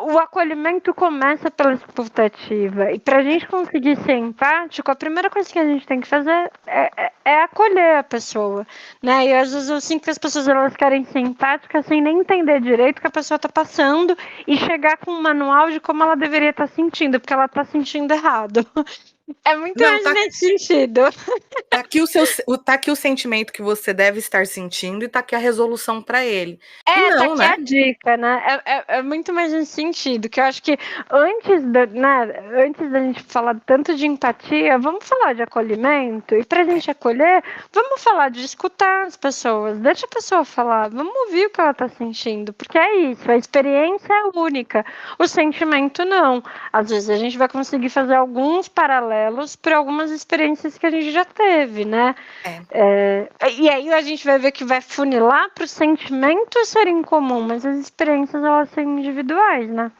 O acolhimento começa pela escutativa. E para a gente conseguir ser empático, a primeira coisa que a gente tem que fazer é acolher a pessoa. Né? E às vezes eu sinto que as pessoas elas querem ser empáticas sem nem entender direito o que a pessoa está passando e chegar com um manual de como ela deveria estar sentindo, porque ela está sentindo errado. É muito Não, mais nesse sentido. Tá aqui o sentimento que você deve estar sentindo e tá aqui a resolução para ele. E Tá não, aqui né? a dica, né? É muito mais nesse sentido, que eu acho que antes da gente falar tanto de empatia, vamos falar de acolhimento, e pra gente acolher, vamos falar de escutar as pessoas, deixa a pessoa falar, vamos ouvir o que ela tá sentindo, porque é isso, a experiência é única, o sentimento não. Às vezes a gente vai conseguir fazer alguns paralelos por algumas experiências que a gente já teve, né? E aí a gente vai ver que vai funilar para os sentimentos serem comum, mas as experiências elas são individuais, né?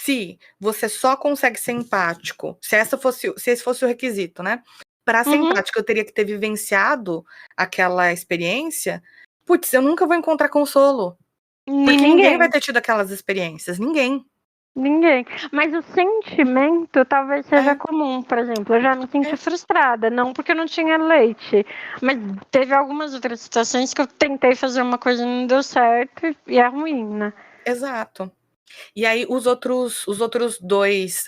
Se você só consegue ser empático, se esse fosse o requisito, né? Para ser empático, eu teria que ter vivenciado aquela experiência. Putz, eu nunca vou encontrar consolo. Porque ninguém vai ter tido aquelas experiências, ninguém. Ninguém. Mas o sentimento talvez seja comum. Por exemplo, eu já me senti frustrada, não porque eu não tinha leite, mas teve algumas outras situações que eu tentei fazer uma coisa e não deu certo e é ruim, né? Exato. E aí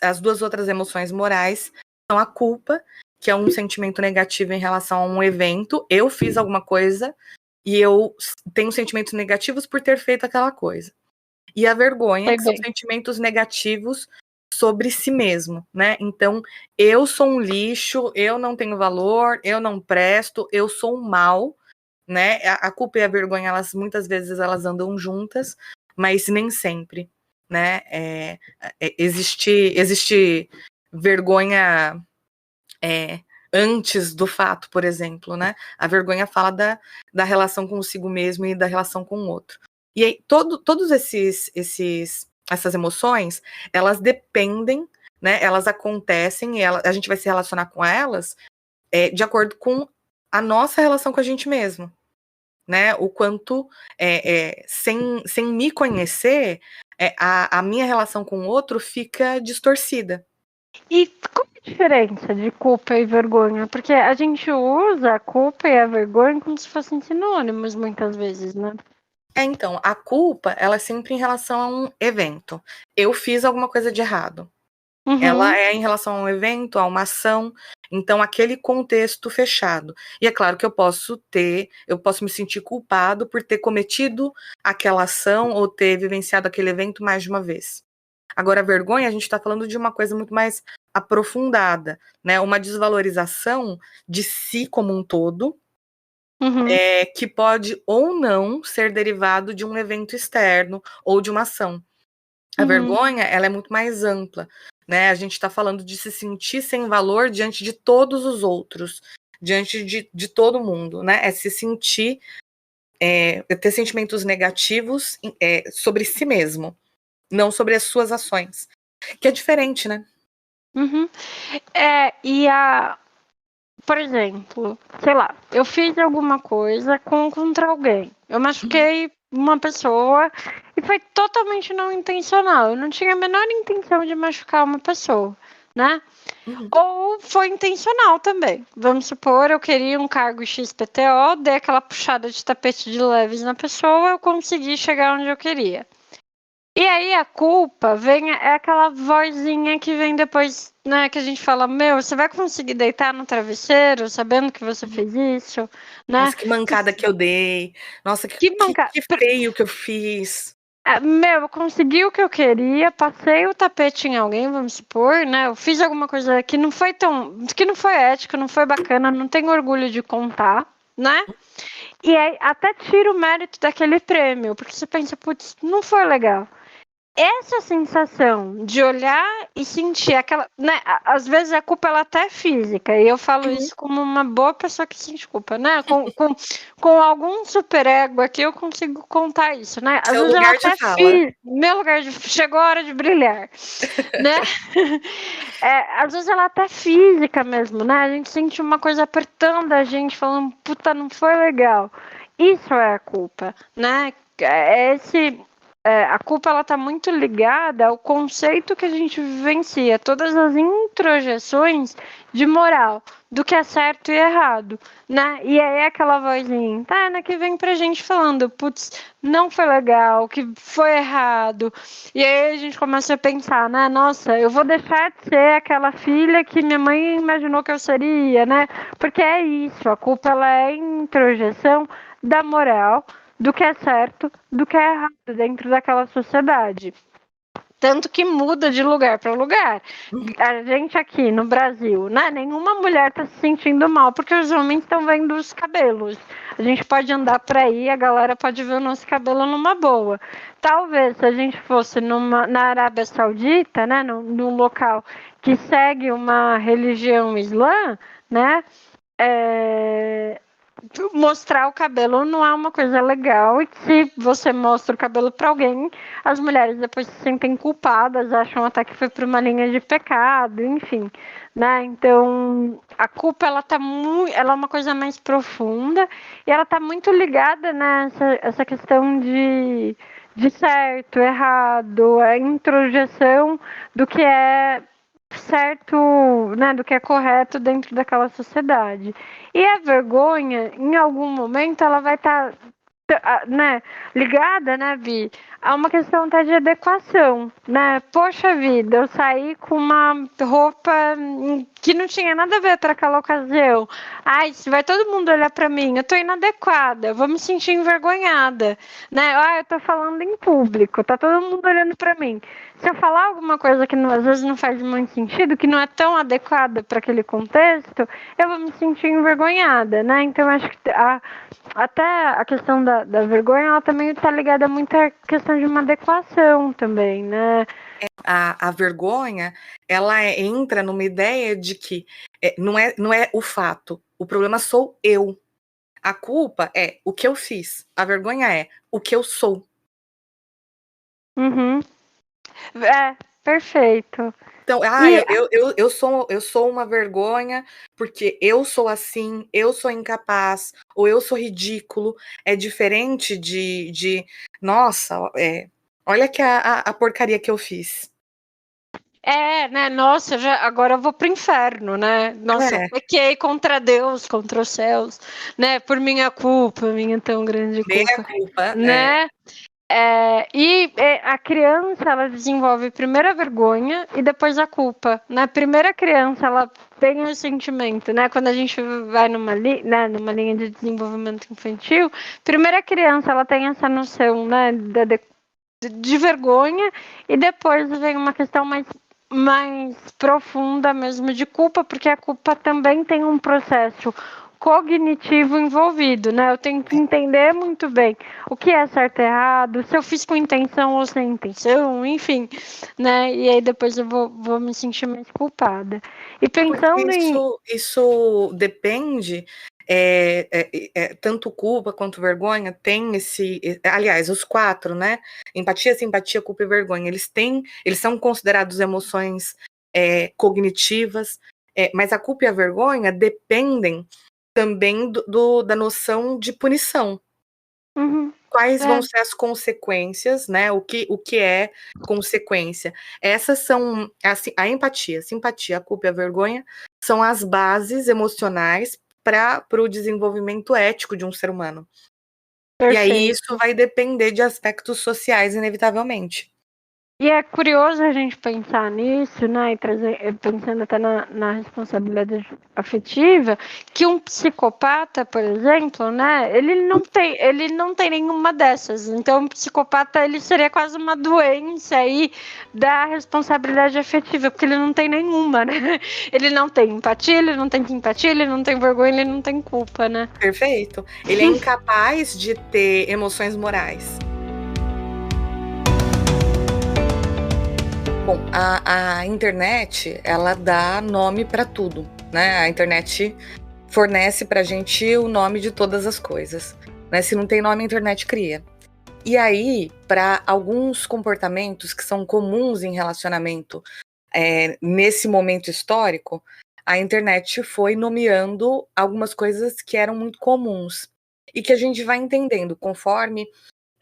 as 2 outras emoções morais são a culpa, que é um sentimento negativo em relação a um evento. Eu fiz alguma coisa e eu tenho sentimentos negativos por ter feito aquela coisa. E a vergonha, que são sentimentos negativos sobre si mesmo, né? Então, eu sou um lixo, eu não tenho valor, eu não presto, eu sou um mal, né? A culpa e a vergonha, muitas vezes elas andam juntas, mas nem sempre, né? Existe vergonha antes do fato, por exemplo, né? A vergonha fala da relação consigo mesmo e da relação com o outro. E aí, todos essas emoções, elas dependem, né? Elas acontecem e a gente vai se relacionar com elas de acordo com a nossa relação com a gente mesmo, né? O quanto, sem me conhecer, a minha relação com o outro fica distorcida. E qual é a diferença de culpa e vergonha? Porque a gente usa a culpa e a vergonha como se fossem sinônimos muitas vezes, né? Então, a culpa, ela é sempre em relação a um evento. Eu fiz alguma coisa de errado. Uhum. Ela é em relação a um evento, a uma ação, então aquele contexto fechado. E é claro que eu posso me sentir culpado por ter cometido aquela ação ou ter vivenciado aquele evento mais de uma vez. Agora, a vergonha, a gente está falando de uma coisa muito mais aprofundada, né? Uma desvalorização de si como um todo, que pode ou não ser derivado de um evento externo ou de uma ação. A vergonha, ela é muito mais ampla, né? A gente está falando de se sentir sem valor diante de todos os outros, diante de todo mundo, né? É se sentir, ter sentimentos negativos sobre si mesmo, não sobre as suas ações, que é diferente, né? Por exemplo, sei lá, eu fiz alguma coisa contra alguém. Eu machuquei uma pessoa e foi totalmente não intencional. Eu não tinha a menor intenção de machucar uma pessoa, né? Ou foi intencional também. Vamos supor, eu queria um cargo XPTO, dei aquela puxada de tapete de leves na pessoa, eu consegui chegar onde eu queria. E aí a culpa é aquela vozinha que vem depois, né, que a gente fala, você vai conseguir deitar no travesseiro sabendo que você fez isso, né? Nossa, que mancada que eu dei. Nossa, que feio que eu fiz. Eu consegui o que eu queria, passei o tapete em alguém, vamos supor, né? Eu fiz alguma coisa que não foi ética, não foi bacana, não tenho orgulho de contar, né? E aí até tira o mérito daquele prêmio, porque você pensa, putz, não foi legal. Essa sensação de olhar e sentir aquela, né? Às vezes a culpa ela até é física, e eu falo isso como uma boa pessoa que sente culpa, né? Com algum superego aqui eu consigo contar isso, né? Às vezes ela até meu lugar de chegou a hora de brilhar, né? Às vezes ela até é física mesmo, né? A gente sente uma coisa apertando a gente, falando, puta, não foi legal. Isso é a culpa, né? A culpa ela está muito ligada ao conceito que a gente vivencia, todas as introjeções de moral, do que é certo e errado, né? E aí é aquela vozinha interna que vem pra gente falando, putz, não foi legal, que foi errado. E aí a gente começa a pensar, né? Nossa, eu vou deixar de ser aquela filha que minha mãe imaginou que eu seria, né? Porque é isso, a culpa ela é introjeção da moral, do que é certo, do que é errado dentro daquela sociedade. Tanto que muda de lugar para lugar. A gente aqui no Brasil, né? Nenhuma mulher está se sentindo mal porque os homens estão vendo os cabelos. A gente pode andar por aí, a galera pode ver o nosso cabelo numa boa. Talvez se a gente fosse na Arábia Saudita, né? Num local que segue uma religião islã, né? Mostrar o cabelo não é uma coisa legal, e se você mostra o cabelo para alguém, as mulheres depois se sentem culpadas, acham até que foi por uma linha de pecado, enfim, né? Então a culpa ela é uma coisa mais profunda e ela tá muito ligada nessa essa questão de certo, errado, a introjeção do que é certo, né, do que é correto dentro daquela sociedade. E a vergonha, em algum momento, ela vai estar né, ligada, né, Vi, a uma questão até de adequação, né? Poxa vida, eu saí com uma roupa que não tinha nada a ver para aquela ocasião. Ai, se vai todo mundo olhar para mim, eu tô inadequada, eu vou me sentir envergonhada, né? Ah, eu tô falando em público, tá todo mundo olhando para mim. Se eu falar alguma coisa que às vezes não faz muito sentido, que não é tão adequada para aquele contexto, eu vou me sentir envergonhada, né? Então acho que até a questão da vergonha, ela também está ligada muito à questão de uma adequação também, né? A vergonha, ela entra numa ideia de que não é o fato, o problema sou eu. A culpa é o que eu fiz, a vergonha é o que eu sou. Uhum. Perfeito. Então, eu sou uma vergonha porque eu sou assim, eu sou incapaz, ou eu sou ridículo. É diferente nossa, olha que a porcaria que eu fiz. Né? Nossa, agora eu vou pro inferno, né? Nossa, eu pequei contra Deus, contra os céus, né? Por minha culpa, minha tão grande culpa, culpa, né? E a criança, ela desenvolve primeiro a vergonha e depois a culpa, né? Primeiro a criança, ela tem o sentimento, né? Quando a gente vai numa linha de desenvolvimento infantil, primeiro a criança, ela tem essa noção, né? De vergonha e depois vem uma questão mais profunda mesmo de culpa, porque a culpa também tem um processo cognitivo envolvido, né? Eu tenho que entender muito bem o que é certo e errado, se eu fiz com intenção ou sem intenção, enfim, né? E aí depois eu vou me sentir mais culpada. E pensando isso depende, tanto culpa quanto vergonha tem aliás, os 4, né? Empatia, simpatia, culpa e vergonha, eles são considerados emoções cognitivas, mas a culpa e a vergonha dependem também da noção de punição. Uhum. Quais vão ser as consequências, né? O que é consequência? Essas são a empatia, a simpatia, a culpa e a vergonha são as bases emocionais para o desenvolvimento ético de um ser humano. Perfeito. E aí isso vai depender de aspectos sociais, inevitavelmente. E é curioso a gente pensar nisso, né, e pensando até na responsabilidade afetiva, que um psicopata, por exemplo, né, ele não tem nenhuma dessas. Então, um psicopata, ele seria quase uma doença aí da responsabilidade afetiva, porque ele não tem nenhuma, né? Ele não tem empatia, ele não tem simpatia, ele não tem vergonha, ele não tem culpa, né? Perfeito. Ele é incapaz de ter emoções morais. Bom, a internet, ela dá nome para tudo, né? A internet fornece para a gente o nome de todas as coisas, né? Se não tem nome, a internet cria. E aí, para alguns comportamentos que são comuns em relacionamento nesse momento histórico, a internet foi nomeando algumas coisas que eram muito comuns e que a gente vai entendendo conforme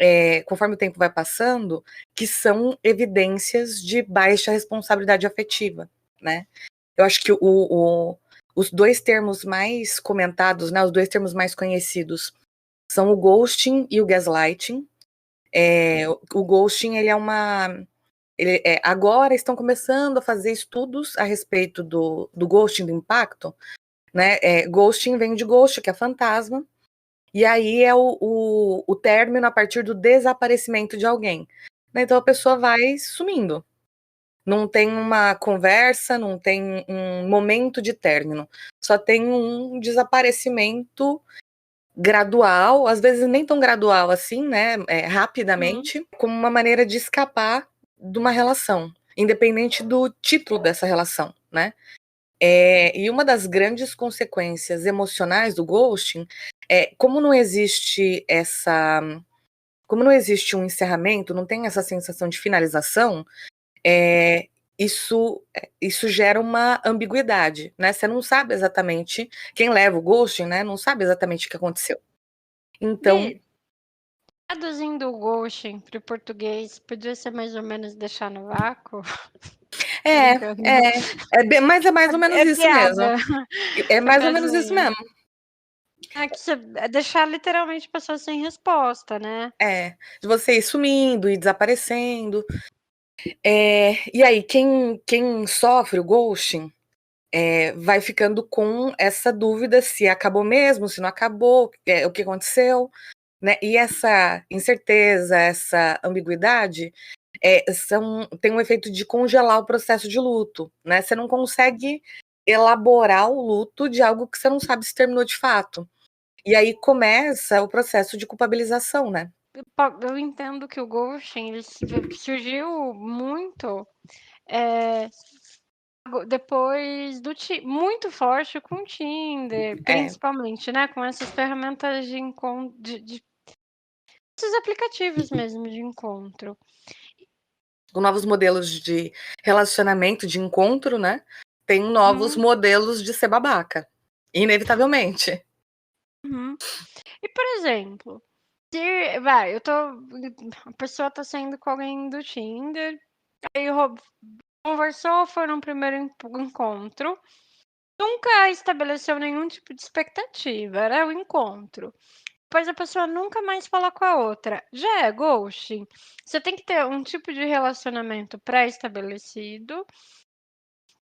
o tempo vai passando, que são evidências de baixa responsabilidade afetiva, né? Eu acho que os 2 termos mais comentados, né, os 2 termos mais conhecidos, são o ghosting e o gaslighting. O ghosting, agora estão começando a fazer estudos a respeito do ghosting, do impacto, né? Ghosting vem de ghost, que é fantasma, e aí é o término a partir do desaparecimento de alguém. Então a pessoa vai sumindo. Não tem uma conversa, não tem um momento de término. Só tem um desaparecimento gradual, às vezes nem tão gradual assim, né? Rapidamente, como uma maneira de escapar de uma relação, independente do título dessa relação, né? E uma das grandes consequências emocionais do ghosting como não existe um encerramento, não tem essa sensação de finalização, isso gera uma ambiguidade, né? Você não sabe exatamente, quem leva o ghosting, né? Não sabe exatamente o que aconteceu. Então, traduzindo o ghosting para o português, podia ser mais ou menos deixar no vácuo? mas é mais ou menos isso piada. mesmo. É mais ou menos isso mesmo. que você deixar literalmente a pessoa sem resposta, né? De você ir sumindo e desaparecendo. E aí, quem sofre o ghosting vai ficando com essa dúvida se acabou mesmo, se não acabou, o que aconteceu, né? E essa incerteza, essa ambiguidade tem um efeito de congelar o processo de luto, né? Você não consegue elaborar o luto de algo que você não sabe se terminou de fato. E aí começa o processo de culpabilização, né? Eu entendo que o ghosting ele surgiu muito depois muito forte com o Tinder, É, principalmente, né? Com essas ferramentas de encontro, esses aplicativos mesmo de encontro. com novos modelos de relacionamento, de encontro, né? Tem novos Uhum, modelos de ser babaca, inevitavelmente. uhum. E, por exemplo, se vai, a pessoa tá saindo com alguém do Tinder, aí conversou, foi num primeiro encontro, nunca estabeleceu nenhum tipo de expectativa, era o encontro. Depois a pessoa nunca mais fala com a outra. Já é ghosting? Você tem que ter um tipo de relacionamento pré-estabelecido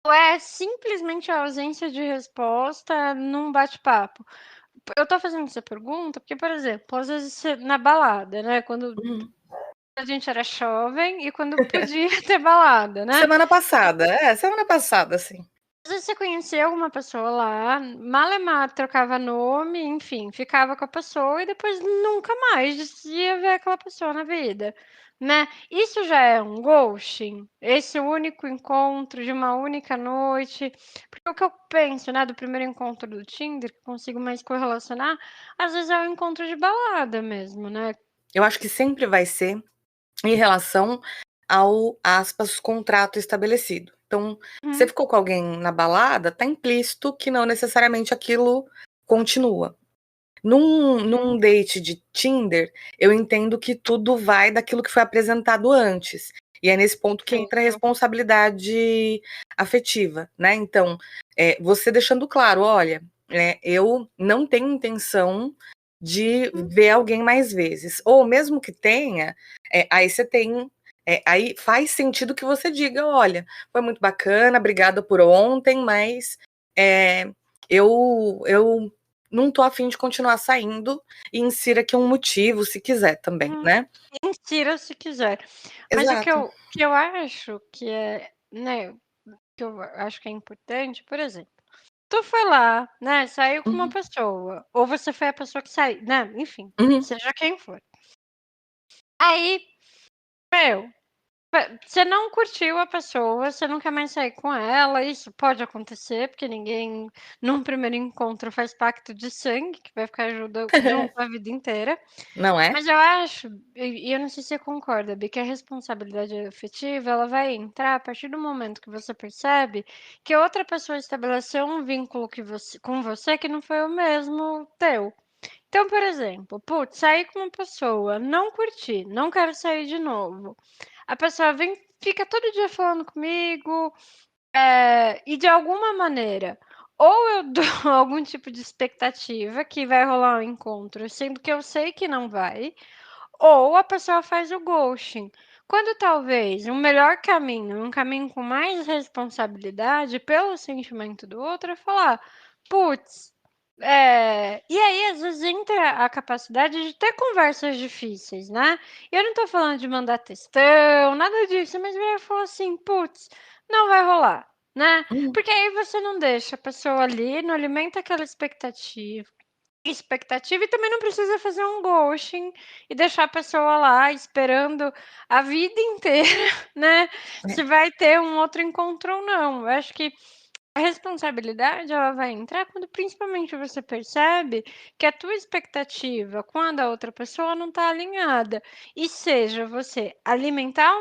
ou é simplesmente a ausência de resposta num bate-papo? Eu tô fazendo essa pergunta porque, por exemplo, às vezes na balada, né? Quando Uhum. a gente era jovem e quando podia ter balada, né? Semana passada, assim. Às vezes você conhecia alguma pessoa lá, malemar trocava nome, enfim, ficava com a pessoa e depois nunca mais ia ver aquela pessoa na vida, né? Isso já é um ghosting? Esse único encontro de uma única noite? Porque o que eu penso, né, do primeiro encontro do Tinder, que eu consigo mais correlacionar, às vezes é um encontro de balada mesmo, né? Eu acho que sempre vai ser em relação ao, aspas, contrato estabelecido. Então, você Uhum, ficou com alguém na balada, tá implícito que não necessariamente aquilo continua. Num uhum, date de Tinder, eu entendo que tudo vai daquilo que foi apresentado antes. E é nesse ponto que entra a perfeito. responsabilidade afetiva, né? Então, você deixando claro, olha, eu não tenho intenção de Uhum, ver alguém mais vezes. Ou mesmo que tenha, aí você tem. Aí faz sentido que você diga, olha, foi muito bacana, obrigada por ontem, mas eu não tô afim de continuar saindo, e insira aqui um motivo, se quiser também, uhum. né. Mentira se quiser. Mas o que Exato. eu acho que é, né, que eu acho que é importante, por exemplo, tu foi lá, né, saiu com uma Uhum, pessoa, ou você foi a pessoa que saiu, né, enfim, uhum. seja quem for. Aí, meu, você não curtiu a pessoa, você não quer mais sair com ela, isso pode acontecer, porque ninguém num primeiro encontro faz pacto de sangue, que vai ficar junto a vida inteira. Não é? Mas eu acho, e eu não sei se você concorda, Bi, que a responsabilidade afetiva, ela vai entrar a partir do momento que você percebe que outra pessoa estabeleceu um vínculo com você que não foi o mesmo teu. Então, por exemplo, putz, saí com uma pessoa, não curti, não quero sair de novo. A pessoa vem, fica todo dia falando comigo, e de alguma maneira, ou eu dou algum tipo de expectativa que vai rolar um encontro, sendo que eu sei que não vai, ou a pessoa faz o ghosting. Quando talvez um melhor caminho, um caminho com mais responsabilidade pelo sentimento do outro, é falar: putz, e aí às vezes entra a capacidade de ter conversas difíceis, né? E eu não tô falando de mandar textão, nada disso, mas eu falar assim: putz, não vai rolar, né? Uhum. Porque aí você não deixa a pessoa ali, não alimenta aquela expectativa e também não precisa fazer um ghosting e deixar a pessoa lá esperando a vida inteira, né, É. se vai ter um outro encontro ou não. Eu acho que a responsabilidade ela vai entrar quando principalmente você percebe que a tua expectativa com a da outra pessoa não está alinhada. E seja você alimentar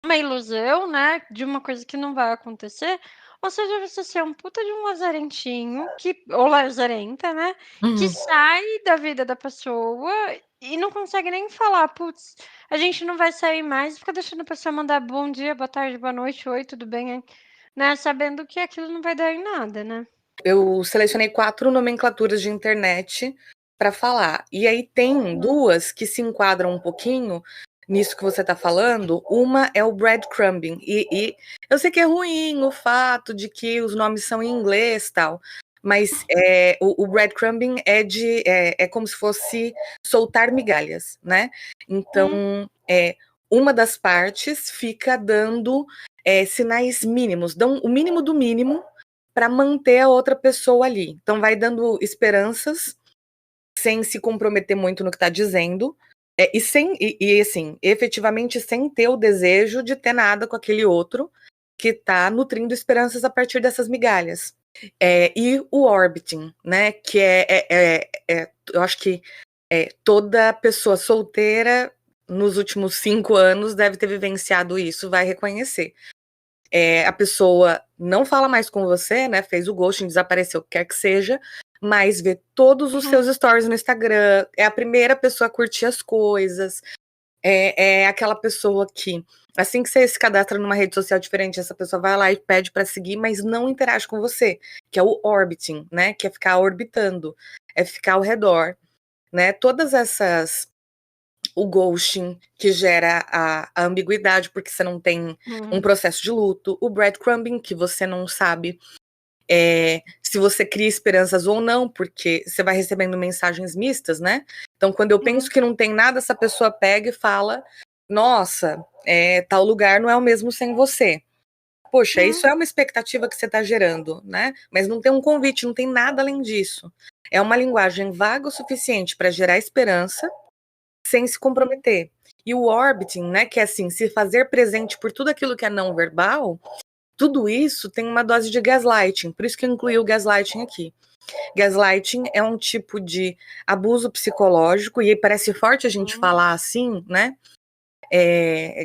uma ilusão, né, de uma coisa que não vai acontecer, ou seja, você ser um puta de um lazarentinho ou lazarenta, né, que Uhum. sai da vida da pessoa e não consegue nem falar: "Putz, a gente não vai sair mais", fica deixando a pessoa mandar bom dia, boa tarde, boa noite, oi, tudo bem, hein, né, sabendo que aquilo não vai dar em nada, né. Eu selecionei 4 nomenclaturas de internet para falar. E aí tem 2 que se enquadram um pouquinho nisso que você está falando. Uma é o breadcrumbing. E eu sei que é ruim o fato de que os nomes são em inglês e tal, mas o breadcrumbing é como se fosse soltar migalhas, né? Então, uma das partes fica dando sinais mínimos, dão o mínimo do mínimo para manter a outra pessoa ali. Então vai dando esperanças sem se comprometer muito no que está dizendo e assim, efetivamente sem ter o desejo de ter nada com aquele outro que está nutrindo esperanças a partir dessas migalhas. E o orbiting, né? Que eu acho que toda pessoa solteira nos últimos 5 anos deve ter vivenciado isso, vai reconhecer. A pessoa não fala mais com você, né? Fez o ghosting, desapareceu, o que quer que seja, mas vê todos os seus stories no Instagram, é a primeira pessoa a curtir as coisas, é aquela pessoa que, assim que você se cadastra numa rede social diferente, essa pessoa vai lá e pede para seguir, mas não interage com você, que é o orbiting, né? Que é ficar orbitando, é ficar ao redor, né? Todas essas. O ghosting, que gera a ambiguidade, porque você não tem um processo de luto. O breadcrumbing, que você não sabe se você cria esperanças ou não, porque você vai recebendo mensagens mistas, né? Então, quando eu penso que não tem nada, essa pessoa pega e fala: nossa, tal lugar não é o mesmo sem você. Poxa, isso é uma expectativa que você está gerando, né? Mas não tem um convite, não tem nada além disso. É uma linguagem vaga o suficiente para gerar esperança, sem se comprometer. E o orbiting, né, que é assim, se fazer presente por tudo aquilo que é não verbal, tudo isso tem uma dose de gaslighting, por isso que eu incluí o gaslighting aqui. Gaslighting é um tipo de abuso psicológico, e aí parece forte a gente falar assim, né?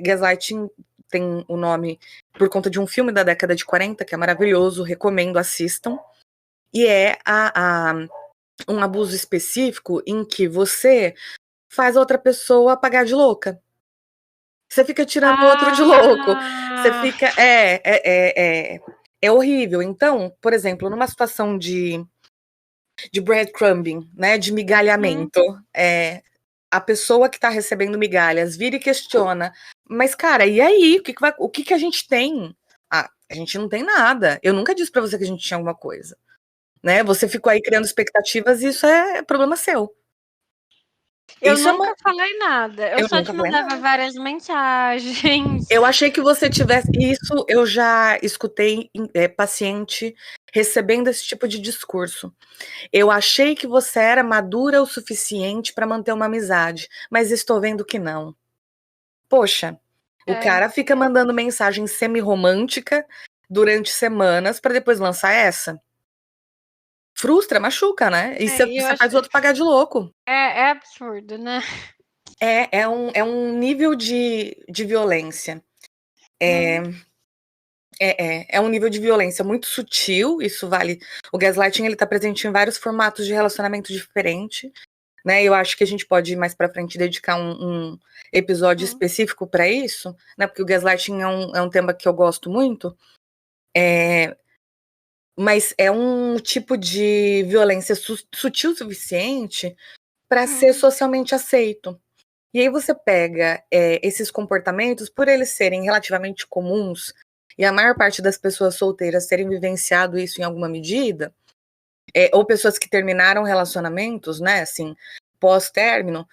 Gaslighting tem o nome por conta de um filme da década de 40, que é maravilhoso, recomendo, assistam. E é um abuso específico em que você faz a outra pessoa pagar de louca. Você fica tirando o outro de louco. Você fica. É horrível. Então, por exemplo, numa situação de breadcrumbing, né? De migalhamento, a pessoa que está recebendo migalhas vira e questiona. Mas, cara, e aí? O que a gente tem? Ah, a gente não tem nada. Eu nunca disse para você que a gente tinha alguma coisa. Né? Você ficou aí criando expectativas e isso é problema seu. Eu nunca falei nada. Eu só te mandava nada. várias mensagens. Eu achei que você tivesse. Isso eu já escutei paciente recebendo esse tipo de discurso. Eu achei que você era madura o suficiente para manter uma amizade, mas estou vendo que não. Poxa, o cara fica mandando mensagem semi-romântica durante semanas para depois lançar essa. Frustra, machuca, né? E você faz o outro pagar de louco. É absurdo, né? É um nível de violência. É um nível de violência muito sutil, isso vale. O gaslighting ele está presente em vários formatos de relacionamento diferente, né? Eu acho que a gente pode mais para frente dedicar um episódio específico para isso, né? Porque o gaslighting é um tema que eu gosto muito. Mas é um tipo de violência sutil o suficiente para ser socialmente aceito. E aí você pega esses comportamentos, por eles serem relativamente comuns, e a maior parte das pessoas solteiras terem vivenciado isso em alguma medida, ou pessoas que terminaram relacionamentos, né, assim, pós-término,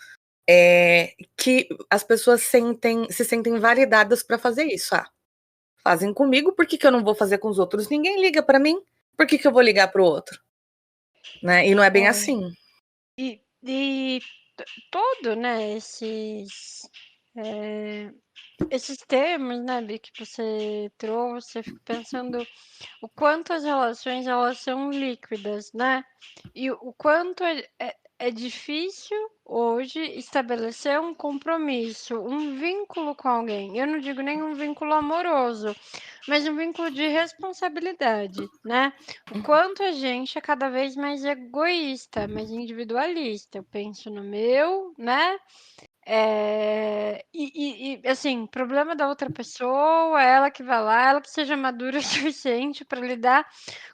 que as pessoas se sentem validadas para fazer isso. Ah, fazem comigo, por que eu não vou fazer com os outros? Ninguém liga para mim, por que eu vou ligar para o outro? Né? E não é bem assim. E todo, né, esses termos, né, Bi, que você trouxe, eu fico pensando o quanto as relações elas são líquidas, né? E o quanto é difícil hoje estabelecer um compromisso, um vínculo com alguém. Eu não digo nem um vínculo amoroso, mas um vínculo de responsabilidade, né? O quanto a gente é cada vez mais egoísta, mais individualista. Eu penso no meu, né? Assim, problema da outra pessoa, ela que vai lá, ela que seja madura o suficiente para lidar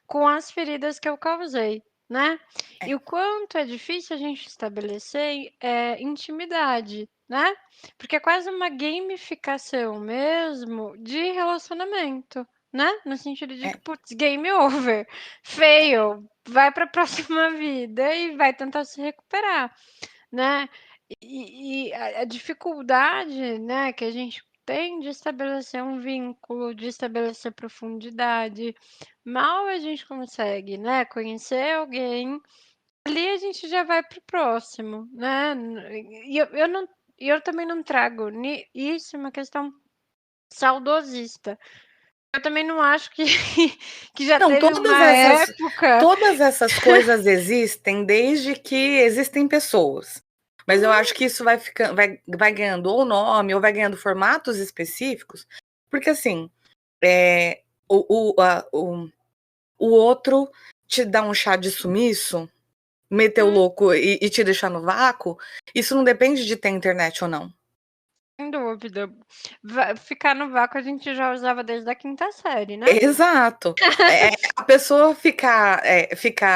com as feridas que eu causei, né? É. E o quanto é difícil a gente estabelecer intimidade, né? Porque é quase uma gamificação mesmo de relacionamento, né? No sentido de É. que, putz, game over, fail, vai para a próxima vida e vai tentar se recuperar, né? E a dificuldade, né, que a gente tem de estabelecer um vínculo, de estabelecer profundidade, mal a gente consegue, né, conhecer alguém, ali a gente já vai para o próximo, né? Eu não, eu também não trago isso, é uma questão saudosista. Eu também não acho que, que já Não, teve uma época. todas essas coisas existem desde que existem pessoas. Mas eu acho que isso vai ficando, vai ganhando ou nome, ou vai ganhando formatos específicos, porque assim, o outro te dá um chá de sumiço, meter o louco e te deixar no vácuo, isso não depende de ter internet ou não. Sem dúvida. Ficar no vácuo a gente já usava desde a quinta série, né? Exato. A pessoa ficar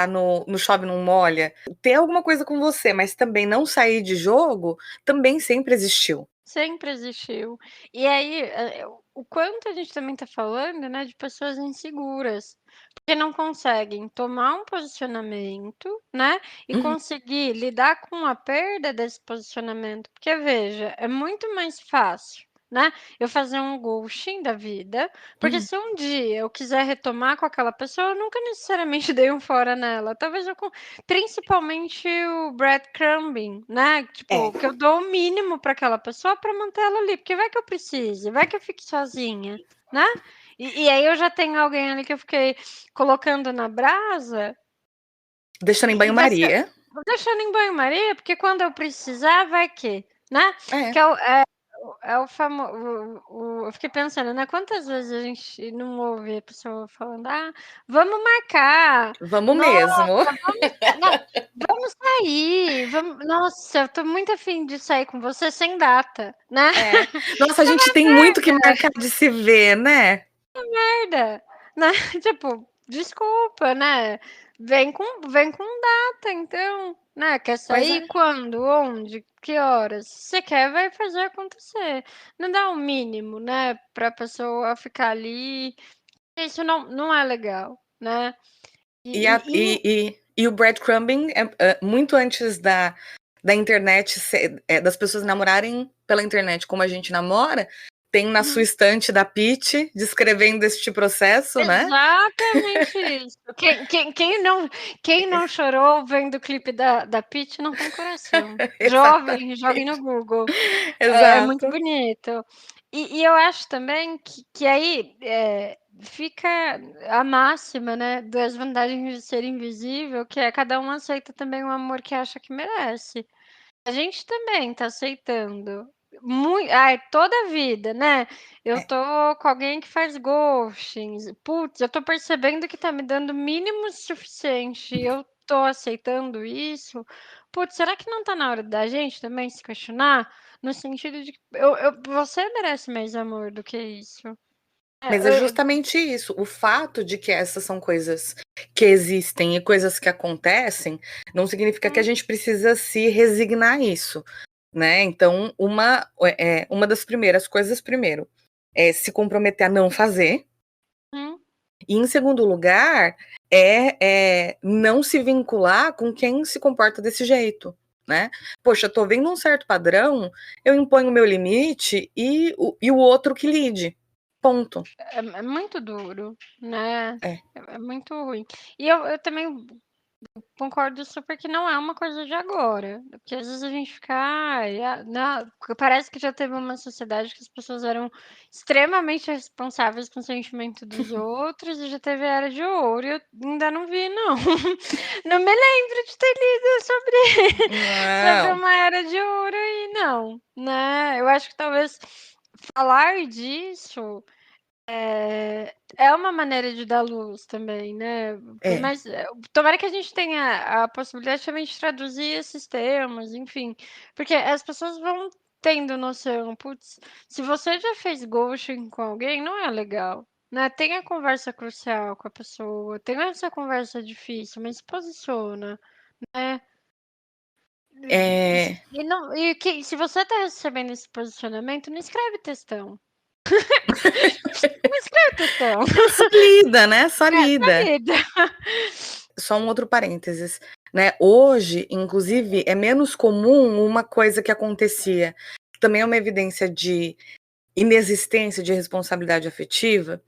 no chove não molha, ter alguma coisa com você, mas também não sair de jogo, também sempre existiu. Sempre existiu. E aí, o quanto a gente também está falando, né, de pessoas inseguras, porque não conseguem tomar um posicionamento, né, e Uhum, conseguir lidar com a perda desse posicionamento. Porque, veja, é muito mais fácil, né, eu fazer um ghosting da vida, porque uhum. se um dia eu quiser retomar com aquela pessoa, eu nunca necessariamente dei um fora nela. Talvez principalmente o breadcrumbing, né, É, tipo, que eu dou o mínimo para aquela pessoa para manter ela ali, porque vai que eu precise, vai que eu fique sozinha, né. E aí eu já tenho alguém ali que eu fiquei colocando na brasa, deixando em e vai ser banho-maria. deixando em banho-maria, porque quando eu precisar vai que, né. É, Que é o famoso. Eu fiquei pensando, né? Quantas vezes a gente não ouve a pessoa falando, ah, vamos marcar, vamos nossa, mesmo. não, vamos sair, vamos, nossa, eu tô muito afim de sair com você sem data, né? É. Nossa, a gente tem muito que marcar de se ver, né? Merda, né? Tipo, desculpa, né? Vem com data, então, né? Quer Pois sair é. quando, onde, que horas? Se você quer, vai fazer acontecer. Não dá o mínimo, né? Pra pessoa ficar ali. Isso não é legal, né? E o breadcrumbing muito antes da internet, das pessoas namorarem pela internet como a gente namora, tem na sua estante da Pitty descrevendo este processo, né? Exatamente isso. Quem não chorou vendo o clipe da Pitty não tem coração. Jovem, joguem no Exatamente. Google. É muito Exato. bonito. E eu acho também que aí fica a máxima, né, das vantagens de ser invisível, que é cada um aceita também o amor que acha que merece. A gente também tá aceitando muito, ai, toda a vida, né, eu É. tô com alguém que faz ghosting, putz, eu tô percebendo que tá me dando o mínimo suficiente e eu tô aceitando isso, putz, será que não tá na hora da gente também se questionar? No sentido de que você merece mais amor do que isso. Mas é É, justamente isso. O fato de que essas são coisas que existem e coisas que acontecem, não significa que a gente precisa se resignar a isso, né? Então, uma das primeiras coisas, primeiro, é se comprometer a não fazer. hum, E, em segundo lugar, não se vincular com quem se comporta desse jeito, né? Poxa, eu tô vendo um certo padrão, eu imponho o meu limite e o outro que lide. Ponto. é muito duro, né, É. é muito ruim. E eu também concordo super que não é uma coisa de agora, porque às vezes a gente fica, ai, parece que já teve uma sociedade que as pessoas eram extremamente responsáveis com o sentimento dos outros e já teve a era de ouro e eu ainda não vi, não. Não me lembro de ter lido sobre Não. uma era de ouro e não, né? Eu acho que talvez falar disso é uma maneira de dar luz também, né, por É. mais tomara que a gente tenha a possibilidade também de traduzir esses termos, enfim, porque as pessoas vão tendo noção, putz, se você já fez ghosting com alguém, não é legal, né? Tenha conversa crucial com a pessoa, tenha essa conversa difícil, mas se posiciona, né? É, E não, se você tá recebendo esse posicionamento, não escreve textão. Não escreve textão. só lida, né? Só É, só lida. lida. Só um outro parênteses, né? Hoje, inclusive, é menos comum uma coisa que acontecia, que também é uma evidência de inexistência de responsabilidade afetiva,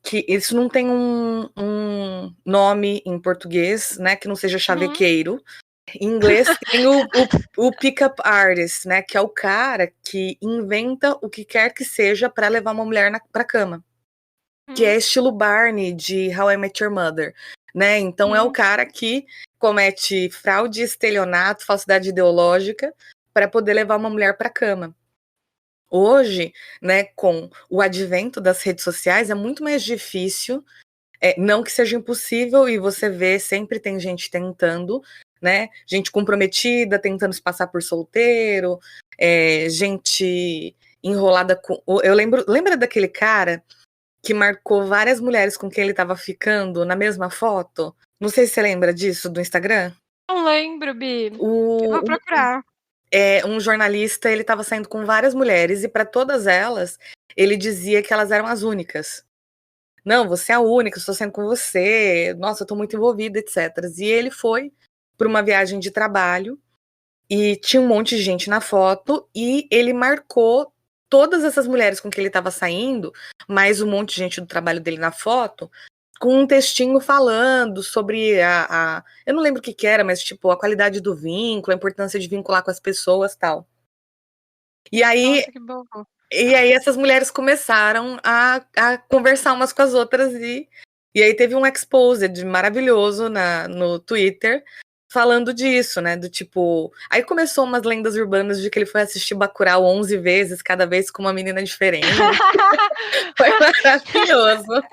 que isso não tem um nome em português, né? Que não seja Uhum. chavequeiro. Em inglês tem o pick-up artist, né? Que é o cara que inventa o que quer que seja para levar uma mulher pra cama. Que é estilo Barney de How I Met Your Mother, né? Então é o cara que comete fraude, estelionato, falsidade ideológica para poder levar uma mulher para cama. Hoje, né, com o advento das redes sociais, é muito mais difícil, não que seja impossível, e você vê, sempre tem gente tentando, né? Gente comprometida, tentando se passar por solteiro, gente enrolada com. Lembra daquele cara que marcou várias mulheres com quem ele estava ficando na mesma foto? Não sei se você lembra disso do Instagram. Não lembro, Bi. Eu vou O, procurar. um jornalista, ele estava saindo com várias mulheres e para todas elas ele dizia que elas eram as únicas. Não, você é a única, estou saindo com você. Nossa, eu estou muito envolvida, etc. E ele foi para uma viagem de trabalho e tinha um monte de gente na foto e ele marcou todas essas mulheres com que ele estava saindo, mais um monte de gente do trabalho dele na foto, com um textinho falando sobre eu não lembro o que era, mas tipo, a qualidade do vínculo, a importância de vincular com as pessoas, tal. E aí, Nossa, que bom. essas mulheres começaram a conversar umas com as outras e aí teve um exposed maravilhoso no Twitter falando disso, né, do tipo... Aí começou umas lendas urbanas de que ele foi assistir Bacurau 11 vezes, cada vez com uma menina diferente. Foi maravilhoso.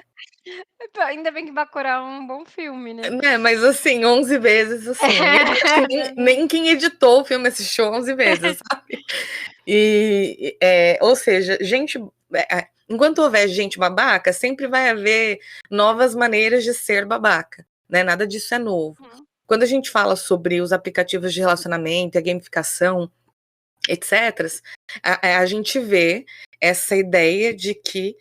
Ainda bem que Bacurau é um bom filme, né? Né, mas assim, 11 vezes, assim, acho que nem quem editou o filme assistiu 11 vezes, sabe? Ou seja, gente... enquanto houver gente babaca, sempre vai haver novas maneiras de ser babaca, né? Nada disso é novo. Quando a gente fala sobre os aplicativos de relacionamento, a gamificação, etc., a gente vê essa ideia de que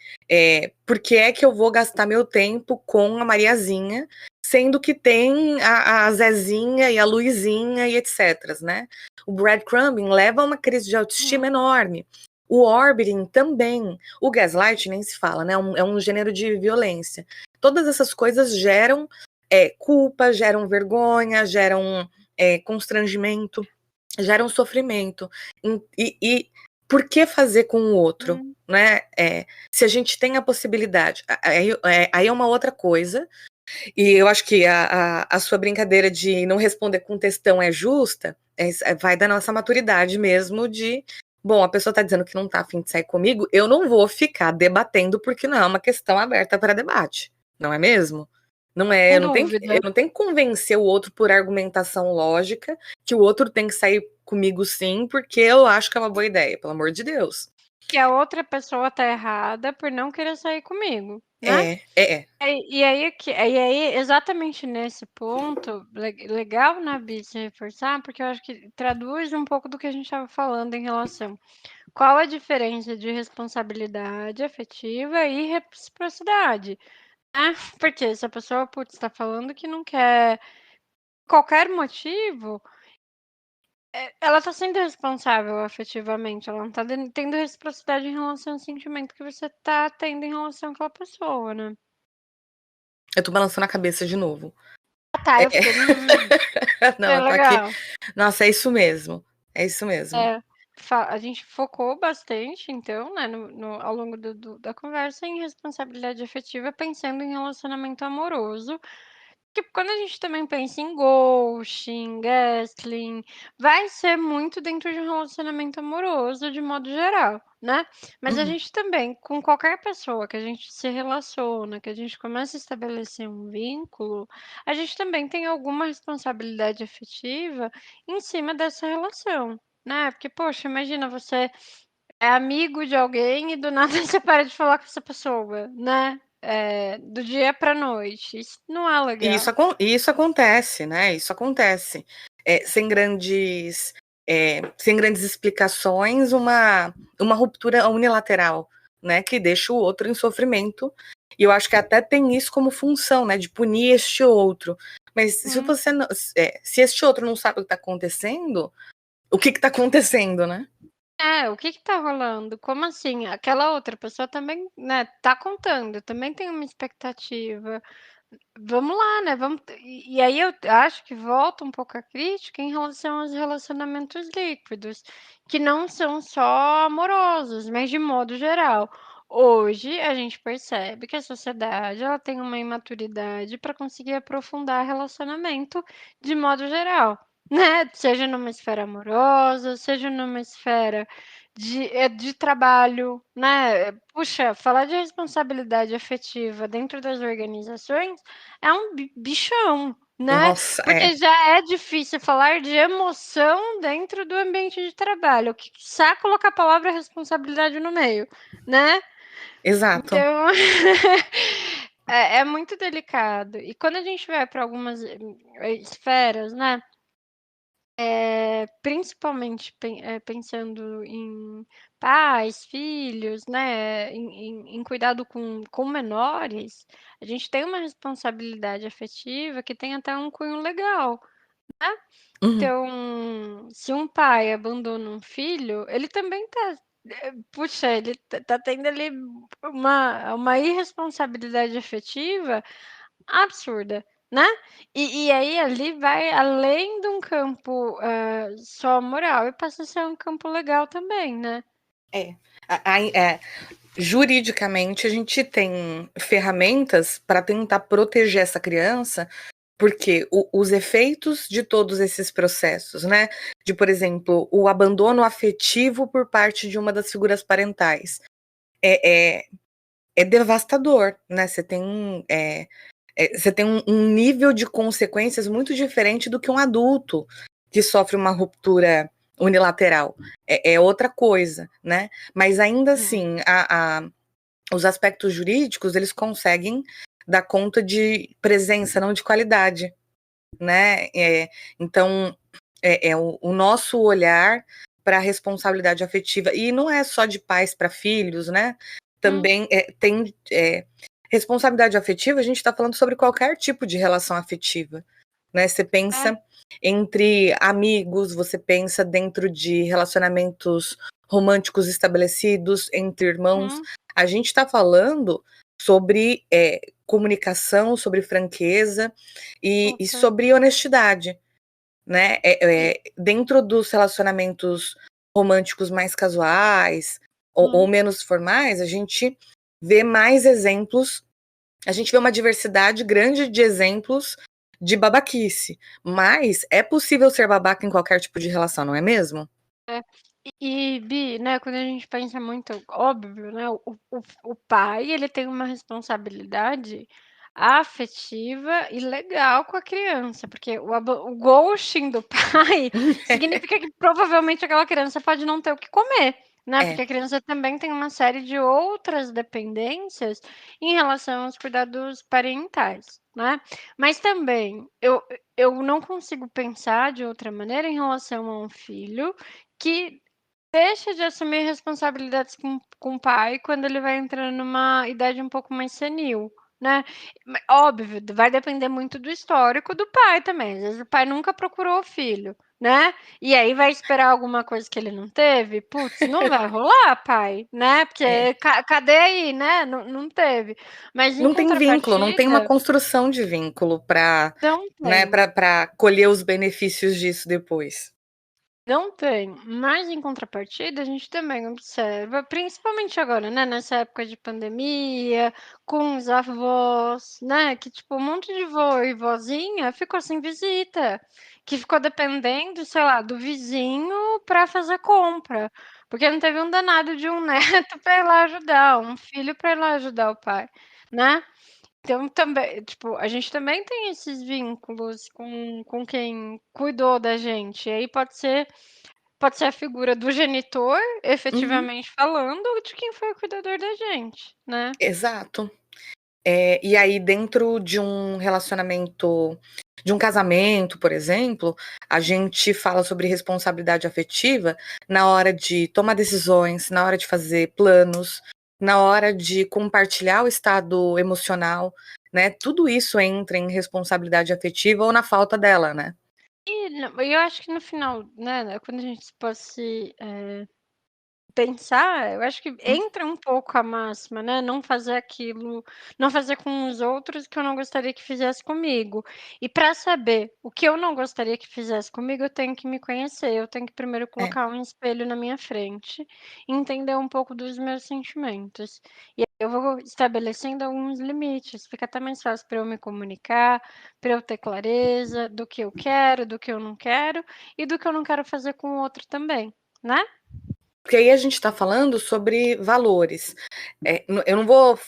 por que é que eu vou gastar meu tempo com a Mariazinha, sendo que tem a Zezinha e a Luizinha e etc., né? O breadcrumbing leva a uma crise de autoestima enorme. O orbiting também. O gaslight nem se fala, né? É um gênero de violência. Todas essas coisas geram culpa, geram vergonha, geram constrangimento, geram sofrimento. E por que fazer com o outro? Né? Se a gente tem a possibilidade. Aí é uma outra coisa. E eu acho que a sua brincadeira de não responder com textão é justa, vai da nossa maturidade mesmo de, bom, a pessoa tá dizendo que não tá a fim de sair comigo, eu não vou ficar debatendo porque não é uma questão aberta para debate, não é mesmo? Não é, eu não tenho que convencer o outro por argumentação lógica que o outro tem que sair comigo sim, porque eu acho que é uma boa ideia, pelo amor de Deus. Que a outra pessoa tá errada por não querer sair comigo, né? E aí, exatamente nesse ponto, legal, né, Bi, se reforçar, porque eu acho que traduz um pouco do que a gente estava falando em relação. Qual a diferença de responsabilidade afetiva e reciprocidade? Né? Porque se a pessoa, putz, está falando que não quer qualquer motivo, ela está sendo responsável afetivamente, ela não está tendo reciprocidade em relação ao sentimento que você está tendo em relação àquela pessoa, né? Eu tô balançando a cabeça de novo. Ah, tá, eu fiquei. Não, eu tô legal. aqui. Nossa, é isso mesmo. É isso mesmo. A gente focou bastante, então, né, ao longo da conversa em responsabilidade afetiva, pensando em relacionamento amoroso. Que quando a gente também pensa em ghosting, gaslighting, vai ser muito dentro de um relacionamento amoroso de modo geral, né? Mas a gente também, com qualquer pessoa que a gente se relaciona, que a gente começa a estabelecer um vínculo, a gente também tem alguma responsabilidade afetiva em cima dessa relação, né? Porque, poxa, imagina, você é amigo de alguém e do nada você para de falar com essa pessoa, né? Do dia pra noite. Isso não é E legal. isso acontece, né? Isso acontece. Sem grandes explicações, uma ruptura unilateral, né? Que deixa o outro em sofrimento. E eu acho que até tem isso como função, né? De punir este outro. Mas se Hum. você se este outro não sabe o que está acontecendo, o que está acontecendo, né? O que que tá rolando? Como assim? Aquela outra pessoa também, né, tá contando, também tem uma expectativa. Vamos lá, né? E aí eu acho que volta um pouco a crítica em relação aos relacionamentos líquidos, que não são só amorosos, mas de modo geral. Hoje a gente percebe que a sociedade ela tem uma imaturidade para conseguir aprofundar relacionamento de modo geral, né? Seja numa esfera amorosa, seja numa esfera de trabalho, né? Puxa, falar de responsabilidade afetiva dentro das organizações é um bichão, né? Nossa, Porque já é difícil falar de emoção dentro do ambiente de trabalho. Que quiçá colocar a palavra responsabilidade no meio, né? exato. Então, é muito delicado. E quando a gente vai para algumas esferas, né? Principalmente pensando em pais, filhos, né, em cuidado com menores, a gente tem uma responsabilidade afetiva que tem até um cunho legal. Uhum. Então, se um pai abandona um filho, ele também tá, puxa, ele tá tendo ali uma irresponsabilidade afetiva absurda, né. E aí ali vai além de um campo, só moral e passa a ser um campo legal também, né. É. Juridicamente, a gente tem ferramentas para tentar proteger essa criança, porque os efeitos de todos esses processos, né? De, por exemplo, o abandono afetivo por parte de uma das figuras parentais, é, é, é devastador, né? Você tem um nível de consequências muito diferente do que um adulto que sofre uma ruptura unilateral. É outra coisa, né? Mas ainda Hum. assim, os aspectos jurídicos, eles conseguem dar conta de presença, não de qualidade, né? Então, o nosso olhar para a responsabilidade afetiva, e não é só de pais para filhos, né? Também tem responsabilidade afetiva, a gente está falando sobre qualquer tipo de relação afetiva, né? Você É. pensa entre amigos, você pensa dentro de relacionamentos românticos estabelecidos entre irmãos. Uhum. A gente está falando sobre comunicação, sobre franqueza e Super. sobre honestidade, né? E Dentro dos relacionamentos românticos mais casuais ou menos formais, a gente vê mais exemplos, a gente vê uma diversidade grande de exemplos de babaquice, mas é possível ser babaca em qualquer tipo de relação, não é mesmo? É. Bi, né, quando a gente pensa muito, óbvio, né, o pai, ele tem uma responsabilidade afetiva e legal com a criança, porque o ghosting do pai significa que provavelmente aquela criança pode não ter o que comer, né, porque É. a criança também tem uma série de outras dependências em relação aos cuidados parentais, né. Mas também eu não consigo pensar de outra maneira em relação a um filho que deixa de assumir responsabilidades com o pai quando ele vai entrando numa idade um pouco mais senil, né. Óbvio, vai depender muito do histórico do pai também, às vezes o pai nunca procurou o filho, né, e aí vai esperar alguma coisa que ele não teve? Putz, não vai rolar pai, né, É. porque cadê aí, né, não teve. Mas em Não tem vínculo, não tem uma contrapartida construção de vínculo para, não né, tem. colher os benefícios disso depois. Não tem, mas em contrapartida a gente também observa, principalmente agora, né, nessa época de pandemia, com os avós, né, que tipo um monte de vô e vozinha ficou sem visita, que ficou dependendo, sei lá, do vizinho para fazer compra, porque não teve um danado de um neto para ir lá ajudar, um filho para ir lá ajudar o pai, né. Então também, tipo, a gente também tem esses vínculos com quem cuidou da gente, e aí pode ser pode ser a figura do genitor, efetivamente falando, ou de quem foi o cuidador da gente, né? Exato. E aí, dentro de um relacionamento, de um casamento, por exemplo, a gente fala sobre responsabilidade afetiva na hora de tomar decisões, na hora de fazer planos, na hora de compartilhar o estado emocional, né? Tudo isso entra em responsabilidade afetiva ou na falta dela, né? E eu acho que no final, né, quando a gente pode se pensar, eu acho que entra um pouco a máxima, né, não fazer aquilo, não fazer com os outros que eu não gostaria que fizesse comigo. E para saber o que eu não gostaria que fizesse comigo, eu tenho que me conhecer, eu tenho que primeiro É. colocar um espelho na minha frente, e entender um pouco dos meus sentimentos. E aí eu vou estabelecendo alguns limites, fica até mais fácil para eu me comunicar, para eu ter clareza do que eu quero, do que eu não quero e do que eu não quero fazer com o outro também, né? Porque aí a gente está falando sobre valores. Eu não vou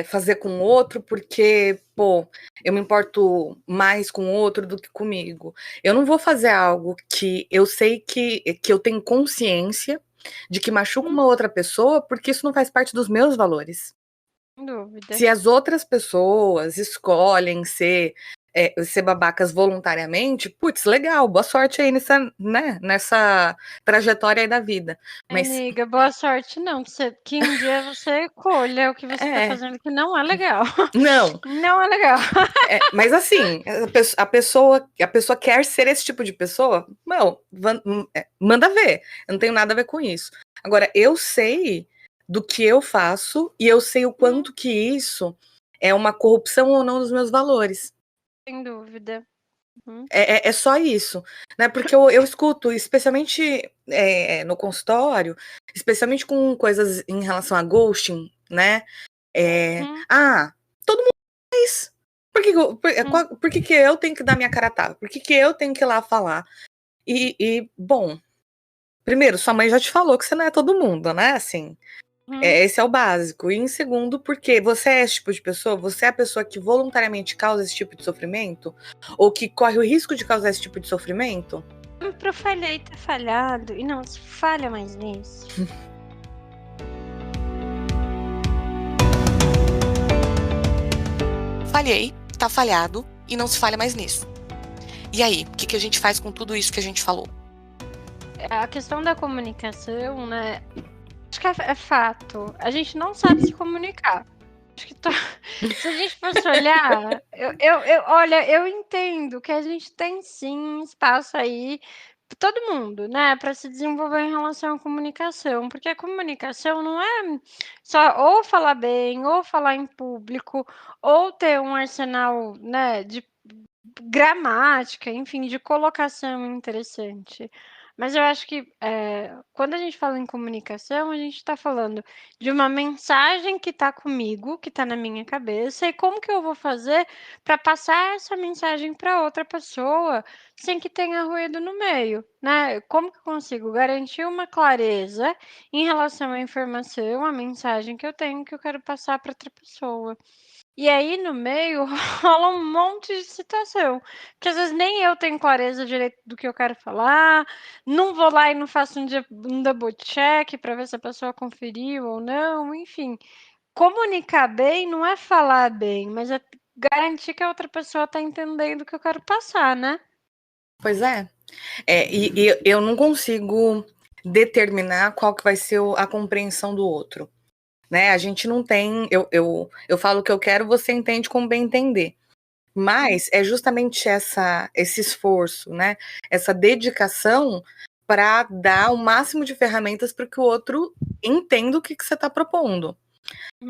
fazer com o outro porque, pô, eu me importo mais com o outro do que comigo. Eu não vou fazer algo que eu sei que eu tenho consciência de que machuca uma outra pessoa, porque isso não faz parte dos meus valores. Sem dúvida. Se as outras pessoas escolhem ser babacas voluntariamente, putz, legal, boa sorte aí nessa trajetória aí da vida. Mas Amiga, boa sorte não, que um dia você colha o que você está é, fazendo que não é legal. não, Não é legal. mas assim, a pessoa quer ser esse tipo de pessoa? Não, manda ver. Eu não tenho nada a ver com isso. Agora, eu sei do que eu faço e eu sei o quanto que isso é uma corrupção ou não dos meus valores. Sem dúvida. É só isso, né? Porque eu escuto, especialmente no consultório, especialmente com coisas em relação a ghosting, né? Todo mundo faz. Por que eu tenho que dar minha cara a tapa? Por que eu tenho que ir lá falar? Bom, primeiro, sua mãe já te falou que você não é todo mundo, né? Assim, esse é o básico. E em segundo, porque você é esse tipo de pessoa? Você é a pessoa que voluntariamente causa esse tipo de sofrimento? Ou que corre o risco de causar esse tipo de sofrimento? Pro falhei ter falhado e não se falha mais nisso. Falhei, tá falhado e não se falha mais nisso. E aí, o que a gente faz com tudo isso que a gente falou? A questão da comunicação, né? Acho que é fato. A gente não sabe se comunicar. Acho que se a gente fosse olhar, olha, eu entendo que a gente tem sim espaço aí, todo mundo, né, para se desenvolver em relação à comunicação, porque a comunicação não é só ou falar bem, ou falar em público, ou ter um arsenal, né, de gramática, enfim, de colocação interessante. Mas eu acho que quando a gente fala em comunicação, a gente está falando de uma mensagem que está comigo, que está na minha cabeça, e como que eu vou fazer para passar essa mensagem para outra pessoa sem que tenha ruído no meio, né? Como que eu consigo garantir uma clareza em relação à informação, à mensagem que eu tenho, que eu quero passar para outra pessoa. E aí, no meio, rola um monte de situação, que às vezes nem eu tenho clareza direito do que eu quero falar, não vou lá e não faço um double check para ver se a pessoa conferiu ou não, enfim. Comunicar bem não é falar bem, mas é garantir que a outra pessoa está entendendo o que eu quero passar, né? Pois é. E eu não consigo determinar qual que vai ser a compreensão do outro. Né? A gente não tem. Eu falo o que eu quero, você entende como bem entender. Mas é justamente esse esforço, né? Essa dedicação para dar o máximo de ferramentas para que o outro entenda o que você está propondo.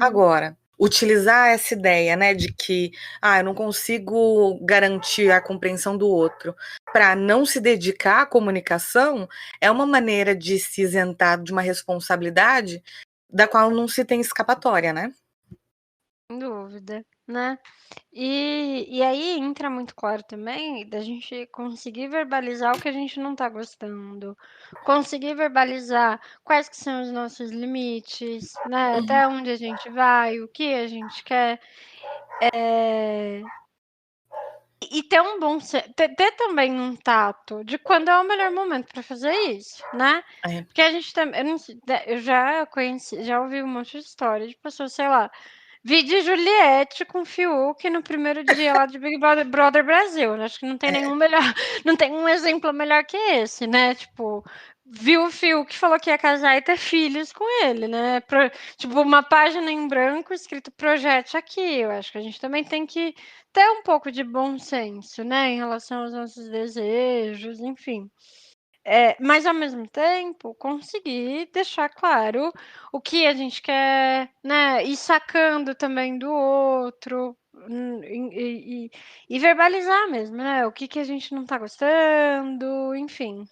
Agora, utilizar essa ideia, né, de que eu não consigo garantir a compreensão do outro para não se dedicar à comunicação é uma maneira de se isentar de uma responsabilidade da qual não se tem escapatória, né? Sem dúvida, né? E aí entra muito claro também da gente conseguir verbalizar o que a gente não tá gostando, conseguir verbalizar quais que são os nossos limites, né? Até onde a gente vai, o que a gente quer. E ter ter também um tato de quando é o melhor momento para fazer isso, né? É. Porque a gente também, eu já conheci, já ouvi um monte de história de pessoas, sei lá, vi de Juliette com Fiuk no primeiro dia lá de Big Brother Brasil, né? Acho que não tem nenhum melhor, não tem um exemplo melhor que esse, né? Tipo, viu o Fiuk, falou que ia casar e ter filhos com ele, né? Tipo, uma página em branco escrito projete aqui. Eu acho que a gente também tem que ter um pouco de bom senso, né? Em relação aos nossos desejos, enfim. Mas ao mesmo tempo, conseguir deixar claro o que a gente quer, né? Ir sacando também do outro, e verbalizar mesmo, né? O que a gente não tá gostando, enfim.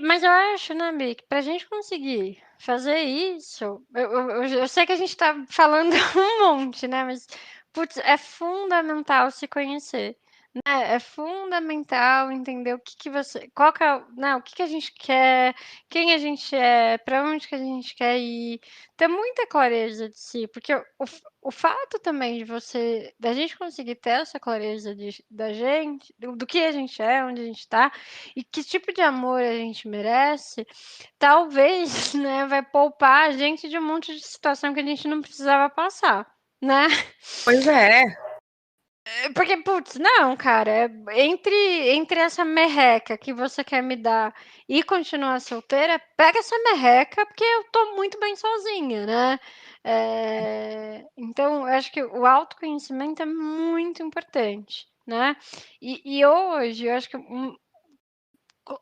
Mas eu acho, né, Mi, que pra gente conseguir fazer isso, eu sei que a gente tá falando um monte, né? Mas, putz, é fundamental se conhecer. É fundamental entender o que você, qual que é, né, o que a gente quer, quem a gente é, para onde que a gente quer ir, ter muita clareza de si, porque o fato também de da gente conseguir ter essa clareza da gente, do que a gente é, onde a gente está e que tipo de amor a gente merece, talvez, né, vai poupar a gente de um monte de situação que a gente não precisava passar, né? Pois é. Porque, putz, não, cara, entre essa merreca que você quer me dar e continuar solteira, pega essa merreca, porque eu tô muito bem sozinha, né? Então, eu acho que o autoconhecimento é muito importante, né? E hoje, eu acho que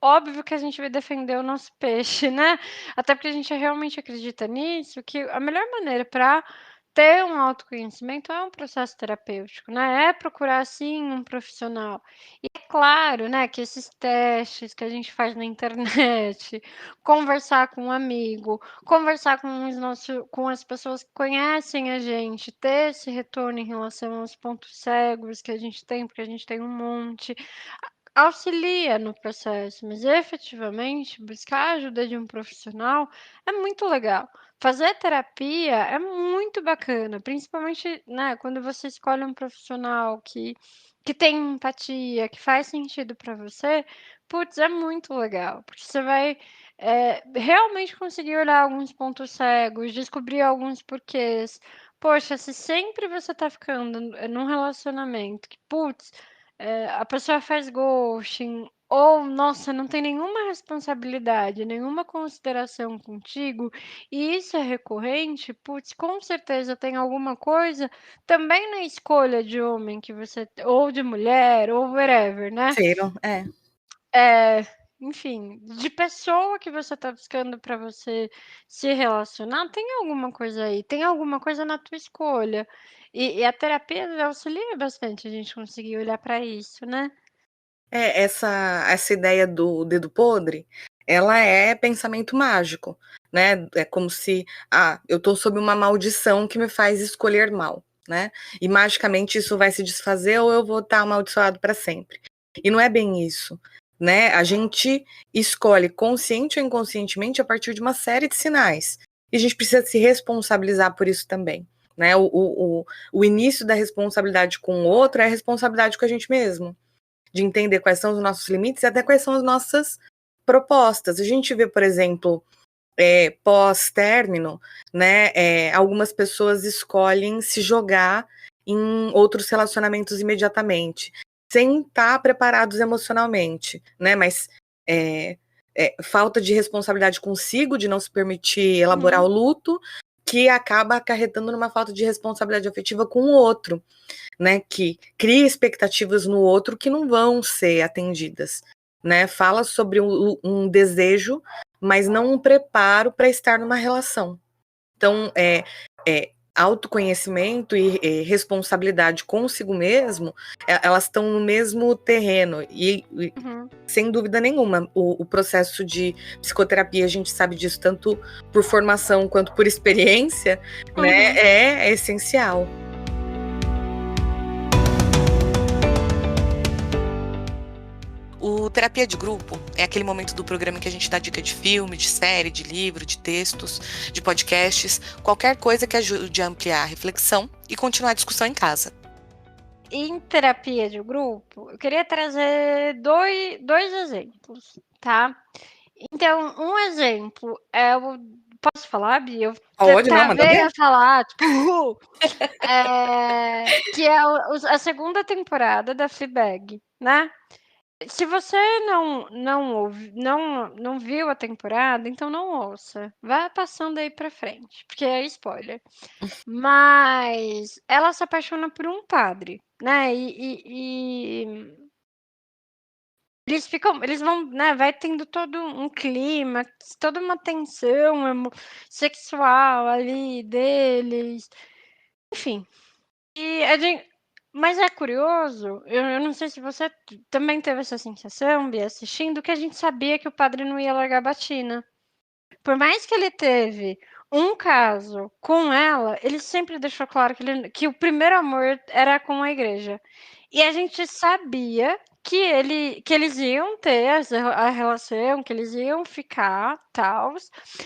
óbvio que a gente vai defender o nosso peixe, né? Até porque a gente realmente acredita nisso, que a melhor maneira para ter um autoconhecimento é um processo terapêutico, né? É procurar sim um profissional. E é claro, né, que esses testes que a gente faz na internet, conversar com um amigo, conversar com as pessoas que conhecem a gente, ter esse retorno em relação aos pontos cegos que a gente tem, porque a gente tem um monte, auxilia no processo, mas efetivamente buscar a ajuda de um profissional é muito legal. Fazer terapia é muito bacana, principalmente, né, quando você escolhe um profissional que tem empatia, que faz sentido para você, putz, é muito legal, porque você vai realmente conseguir olhar alguns pontos cegos, descobrir alguns porquês. Poxa, se sempre você tá ficando num relacionamento que, putz, a pessoa faz ghosting, ou, nossa, não tem nenhuma responsabilidade, nenhuma consideração contigo, e isso é recorrente, putz, com certeza tem alguma coisa também na escolha de homem que você, ou de mulher, ou whatever, né? Cheiro, Enfim, de pessoa que você tá buscando para você se relacionar, tem alguma coisa aí, tem alguma coisa na tua escolha. E a terapia auxilia bastante a gente conseguir olhar para isso, né? Essa ideia do dedo podre, ela é pensamento mágico, né? É como se, eu tô sob uma maldição que me faz escolher mal, né? E magicamente isso vai se desfazer ou eu vou estar amaldiçoado para sempre. E não é bem isso, né? A gente escolhe consciente ou inconscientemente a partir de uma série de sinais. E a gente precisa se responsabilizar por isso também, né? O início da responsabilidade com o outro é a responsabilidade com a gente mesmo, de entender quais são os nossos limites e até quais são as nossas propostas. A gente vê, por exemplo, pós-término, né, algumas pessoas escolhem se jogar em outros relacionamentos imediatamente, sem estar preparados emocionalmente, né, mas falta de responsabilidade consigo, de não se permitir elaborar o luto, que acaba acarretando numa falta de responsabilidade afetiva com o outro, né, que cria expectativas no outro que não vão ser atendidas, né, fala sobre um desejo, mas não um preparo para estar numa relação. Então, autoconhecimento e responsabilidade consigo mesmo, elas estão no mesmo terreno e sem dúvida nenhuma, o processo de psicoterapia, a gente sabe disso tanto por formação quanto por experiência, né, é essencial. O Terapia de Grupo é aquele momento do programa em que a gente dá dica de filme, de série, de livro, de textos, de podcasts, qualquer coisa que ajude a ampliar a reflexão e continuar a discussão em casa. em terapia de grupo, eu queria trazer dois exemplos, tá? Então, um exemplo é o. Posso falar, Bia? Eu Pode, não, manda travei ver. a falar, tipo, que é a segunda temporada da Fleabag, né? Se você não viu a temporada, então não ouça. Vai passando aí pra frente, porque é spoiler. Mas ela se apaixona por um padre, né? E eles vão, né? Vai tendo todo um clima, toda uma tensão sexual ali deles, enfim. E a gente, mas é curioso, eu não sei se você também teve essa sensação, Bia, assistindo, que a gente sabia que o padre não ia largar a batina. Por mais que ele teve um caso com ela, ele sempre deixou claro que o primeiro amor era com a igreja. E a gente sabia que eles iam ter a relação, que eles iam ficar, tal,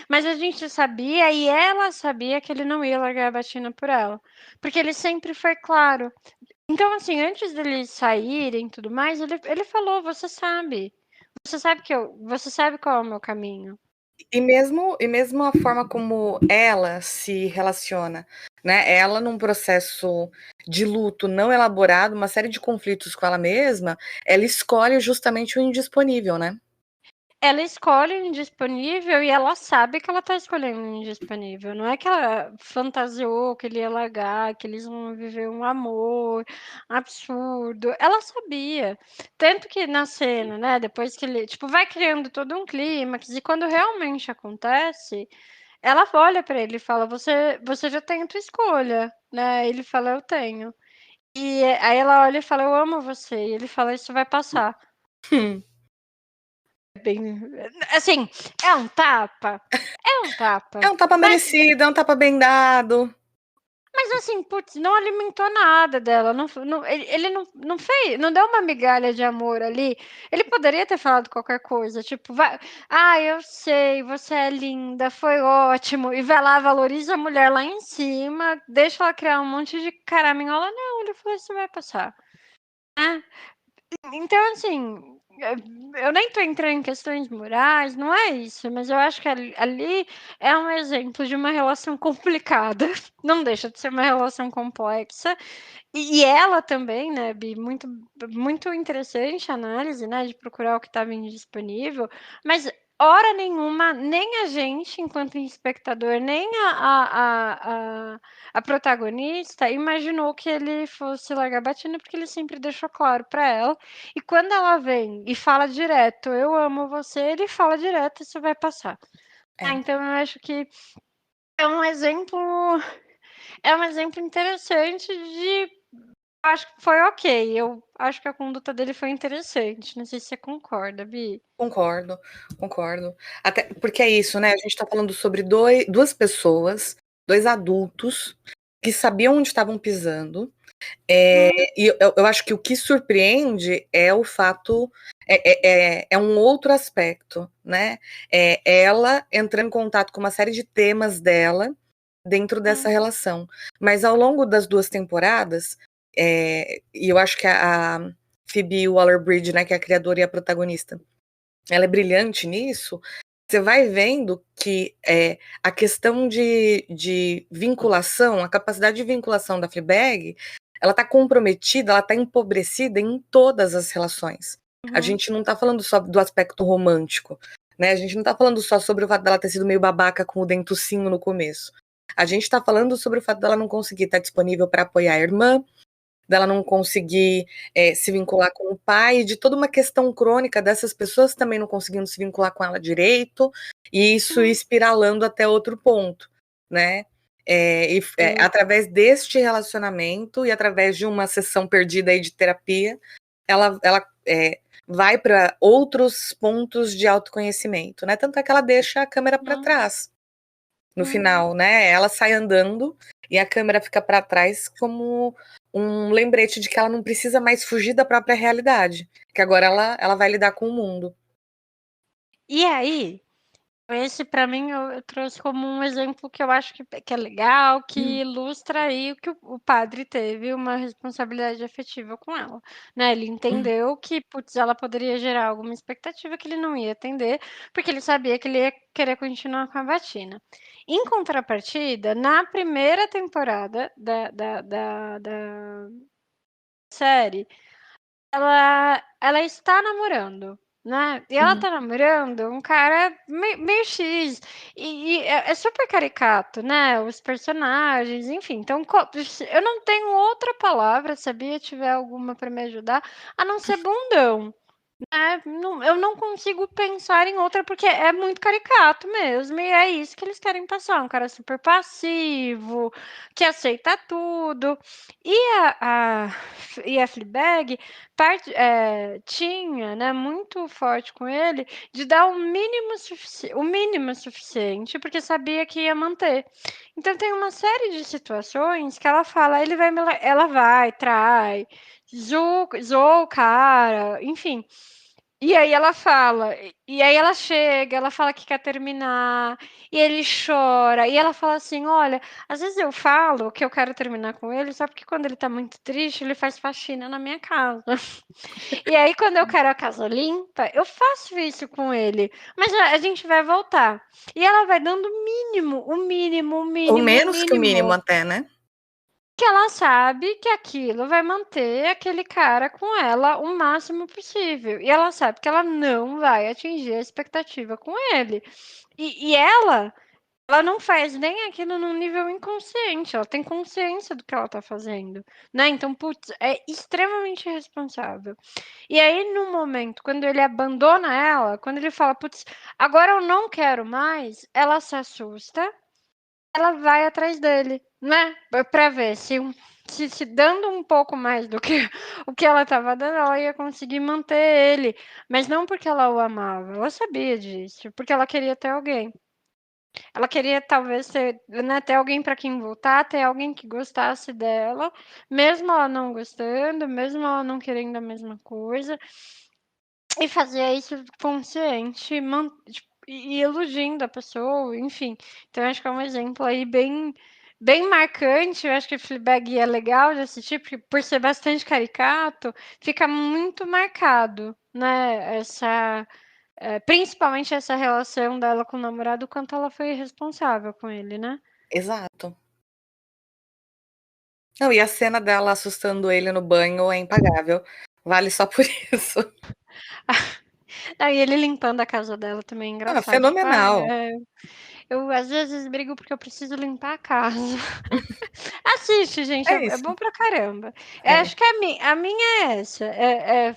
mas a gente sabia e ela sabia que ele não ia largar a batina por ela, porque ele sempre foi claro. Então, assim, antes deles saírem e tudo mais, ele falou: você sabe qual é o meu caminho. E mesmo a forma como ela se relaciona, né? Ela num processo de luto não elaborado, uma série de conflitos com ela mesma, ela escolhe justamente o indisponível, né? Ela escolhe o indisponível e ela sabe que ela tá escolhendo o indisponível. Não é que ela fantasiou que ele ia largar, que eles vão viver um amor absurdo. Ela sabia. Tanto que na cena, né, depois que ele, tipo, vai criando todo um clímax e quando realmente acontece, ela olha pra ele e fala: você já tem a tua escolha, né? Ele fala: eu tenho. E aí ela olha e fala: eu amo você. E ele fala: isso vai passar. Hum. Bem, assim, é um tapa? É um É tapa. um tapa merecido, é um tapa bem dado. Mas assim, putz, não alimentou nada dela. Ele não fez, não deu uma migalha de amor ali. Ele poderia ter falado qualquer coisa, tipo, vai, eu sei, você é linda, foi ótimo. E vai lá, valoriza a mulher lá em cima, deixa ela criar um monte de caraminhola. Não, ele falou, isso vai passar. Então, assim, eu nem tô entrando em questões morais, não é isso, mas eu acho que ali é um exemplo de uma relação complicada. Não deixa de ser uma relação complexa. E ela também, né, Bi, muito interessante a análise, né, de procurar o que estava indisponível, mas hora nenhuma, nem a gente, enquanto espectador, nem a protagonista imaginou que ele fosse largar a batina, porque ele sempre deixou claro para ela. E quando ela vem e fala direto, eu amo você, ele fala direto, isso vai passar. É, Então eu acho que é um exemplo, é um exemplo interessante de acho que foi ok. Eu acho que a conduta dele foi interessante. Não sei se você concorda, Bi. concordo, concordo. Até porque é isso, né? A gente tá falando sobre duas pessoas, dois adultos, que sabiam onde estavam pisando. E eu acho que o que surpreende é o fato, é um outro aspecto, né? É ela entrando em contato com uma série de temas dela dentro dessa relação. Mas ao longo das duas temporadas, e eu acho que a Phoebe Waller-Bridge, né, que é a criadora e a protagonista, ela é brilhante nisso. Você vai vendo que a questão de vinculação, a capacidade de vinculação da Fleabag, ela está comprometida, ela está empobrecida em todas as relações. A gente não está falando só do aspecto romântico, né? A gente não está falando só sobre o fato dela ter sido meio babaca com o dentucinho no começo. A gente está falando sobre o fato dela não conseguir estar disponível para apoiar a irmã, dela não conseguir se vincular com o pai, de toda uma questão crônica dessas pessoas também não conseguindo se vincular com ela direito, e isso espiralando até outro ponto, né? Através deste relacionamento e através de uma sessão perdida aí de terapia, ela vai para outros pontos de autoconhecimento, né? Tanto é que ela deixa a câmera para trás no final, né? Ela sai andando e a câmera fica para trás como um lembrete de que ela não precisa mais fugir da própria realidade, que agora ela vai lidar com o mundo. E aí, Esse, para mim, eu trouxe como um exemplo que eu acho que é legal, que ilustra aí o que o padre teve uma responsabilidade afetiva com ela, né? Ele entendeu que, putz, ela poderia gerar alguma expectativa que ele não ia atender, porque ele sabia que ele ia querer continuar com a batina. Em contrapartida, na primeira temporada da série, ela está namorando, né? E ela tá namorando um cara meio X. E é super caricato, né? Os personagens, enfim. Então, eu não tenho outra palavra, sabia? Tiver alguma para me ajudar, a não ser bundão. Eu não consigo pensar em outra, porque é muito caricato mesmo, e é isso que eles querem passar, um cara super passivo, que aceita tudo. E a Fleabag tinha, né, muito forte com ele, de dar o mínimo suficiente, porque sabia que ia manter. Então tem uma série de situações que ela fala, ela vai, trai, zoa o cara, enfim. E aí ela fala, e aí ela chega, ela fala que quer terminar, e ele chora, e ela fala assim: olha, às vezes eu falo que eu quero terminar com ele, só porque quando ele tá muito triste, ele faz faxina na minha casa. E aí, quando eu quero a casa limpa, eu faço isso com ele. Mas a gente vai voltar. E ela vai dando o mínimo, o mínimo, o Ou mínimo, o menos que o mínimo mínimo, até, né? que ela sabe que aquilo vai manter aquele cara com ela o máximo possível. E ela sabe que ela não vai atingir a expectativa com ele. E ela não faz nem aquilo num nível inconsciente, ela tem consciência do que ela tá fazendo, né? Então, putz, é extremamente irresponsável. E aí, no momento, quando ele abandona ela, quando ele fala, putz, agora eu não quero mais, ela se assusta, ela vai atrás dele, né? Pra ver se dando um pouco mais do que o que ela estava dando, ela ia conseguir manter ele. Mas não porque ela o amava, ela sabia disso, porque ela queria ter alguém. Ela queria talvez ter, né, ter alguém para quem voltar, ter alguém que gostasse dela, mesmo ela não gostando, mesmo ela não querendo a mesma coisa, e fazer isso consciente, tipo, e iludindo a pessoa, enfim. Então, acho que é um exemplo aí bem marcante. Eu acho que Fleabag é legal de assistir, porque por ser bastante caricato, fica muito marcado, né? Principalmente essa relação dela com o namorado, o quanto ela foi responsável com ele, né? Exato. Não, e a cena dela assustando ele no banho é impagável. Vale só por isso. E ele limpando a casa dela também é Ah, engraçado. Tipo, fenomenal. eu às vezes brigo porque eu preciso limpar a casa. Assiste, gente, É é isso. bom pra caramba. É. Acho que a minha é essa. É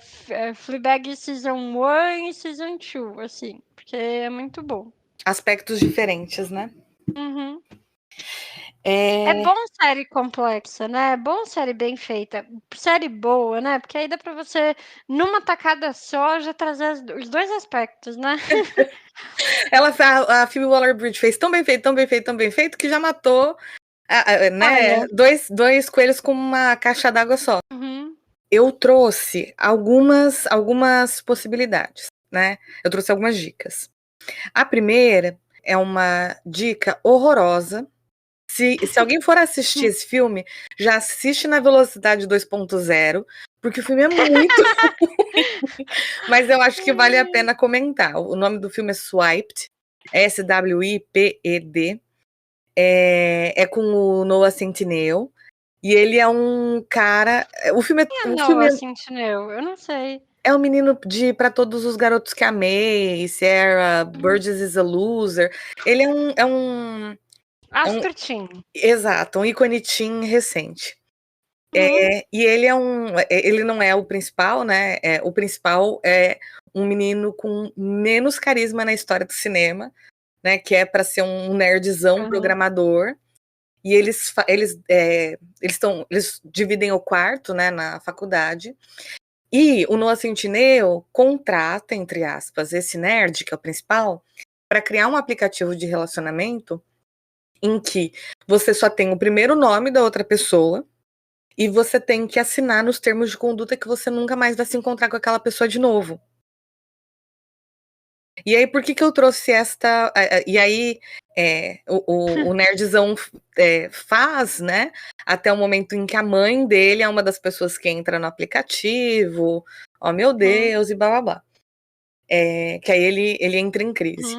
Fleabag Season 1 e Season 2, assim. Porque é muito bom. Aspectos diferentes, né? Uhum. É É, bom série complexa, né? É bom série bem feita. Série boa, né? Porque aí dá pra você, numa tacada só, já trazer os dois aspectos, né? a Phoebe Waller-Bridge fez tão bem feito, tão bem feito, tão bem feito, que já matou, né, Olha. dois coelhos com uma caixa d'água só. Uhum. Eu trouxe algumas possibilidades, né? Eu trouxe algumas dicas. A primeira é uma dica horrorosa. Se alguém for assistir esse filme, já assiste na velocidade 2.0, porque o filme é muito ruim, mas eu acho que vale a pena comentar. O nome do filme é Swiped, Swiped, é com o Noah Centineo, e ele é um cara. E a O filme Noah Centineo? Eu não sei. é um menino de Pra Todos os Garotos que Amei, Sarah, Burgess is a Loser. Ele é um Asper Teen. exato, um ícone teen recente. Uhum. E ele não é o principal, né? O principal é um menino com menos carisma na história do cinema, né? Que é para ser um nerdzão Uhum. programador. E eles dividem o quarto, né, na faculdade. E o Noah Centineo contrata, entre aspas, esse nerd, que é o principal, para criar um aplicativo de relacionamento em que você só tem o primeiro nome da outra pessoa e você tem que assinar nos termos de conduta que você nunca mais vai se encontrar com aquela pessoa de novo. E aí, por que que eu trouxe esta... E aí, o nerdzão faz, né? Até o momento em que a mãe dele é uma das pessoas que entra no aplicativo. Oh, meu Deus, e blá, blá, blá. Que aí ele entra em crise.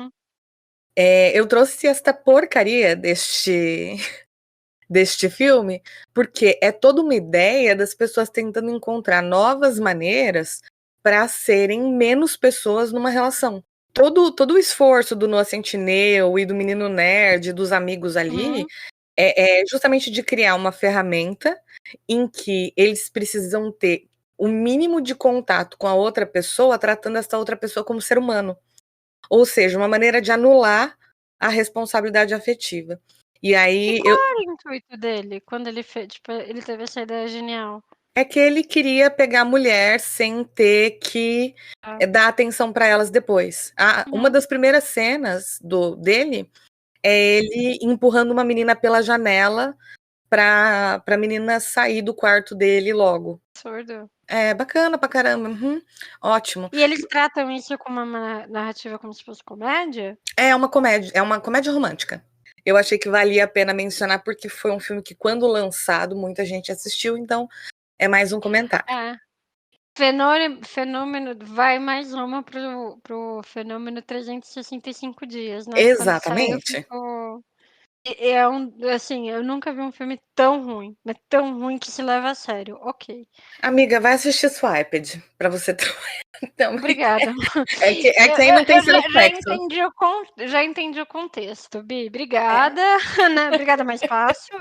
Eu trouxe esta porcaria deste filme, porque é toda uma ideia das pessoas tentando encontrar novas maneiras para serem menos pessoas numa relação. Todo o esforço do Noah Centineo e do menino nerd, dos amigos ali, é justamente de criar uma ferramenta em que eles precisam ter o mínimo de contato com a outra pessoa, tratando essa outra pessoa como ser humano. Ou seja, uma maneira de anular a responsabilidade afetiva. E aí E qual era o intuito dele quando ele fez, tipo, ele teve essa ideia genial? É que ele queria pegar a mulher sem ter que dar atenção para elas depois. Uma das primeiras cenas dele é ele empurrando uma menina pela janela para a menina sair do quarto dele logo. Absurdo. É bacana pra caramba. Ótimo. E eles tratam isso como uma narrativa como se fosse comédia? É uma comédia romântica. Eu achei que valia a pena mencionar porque foi um filme que, quando lançado, muita gente assistiu, então é mais um comentário. Fenômeno, vai mais uma pro fenômeno 365 dias, né? Exatamente. Quando saiu, assim, eu nunca vi um filme tão ruim, mas tão ruim que se leva a sério. Ok. Amiga, vai assistir Swiped, pra você ter então, Obrigada. É que aí não tem sexo. Já entendi o contexto, Bi. Obrigada, né? Obrigada, mais fácil.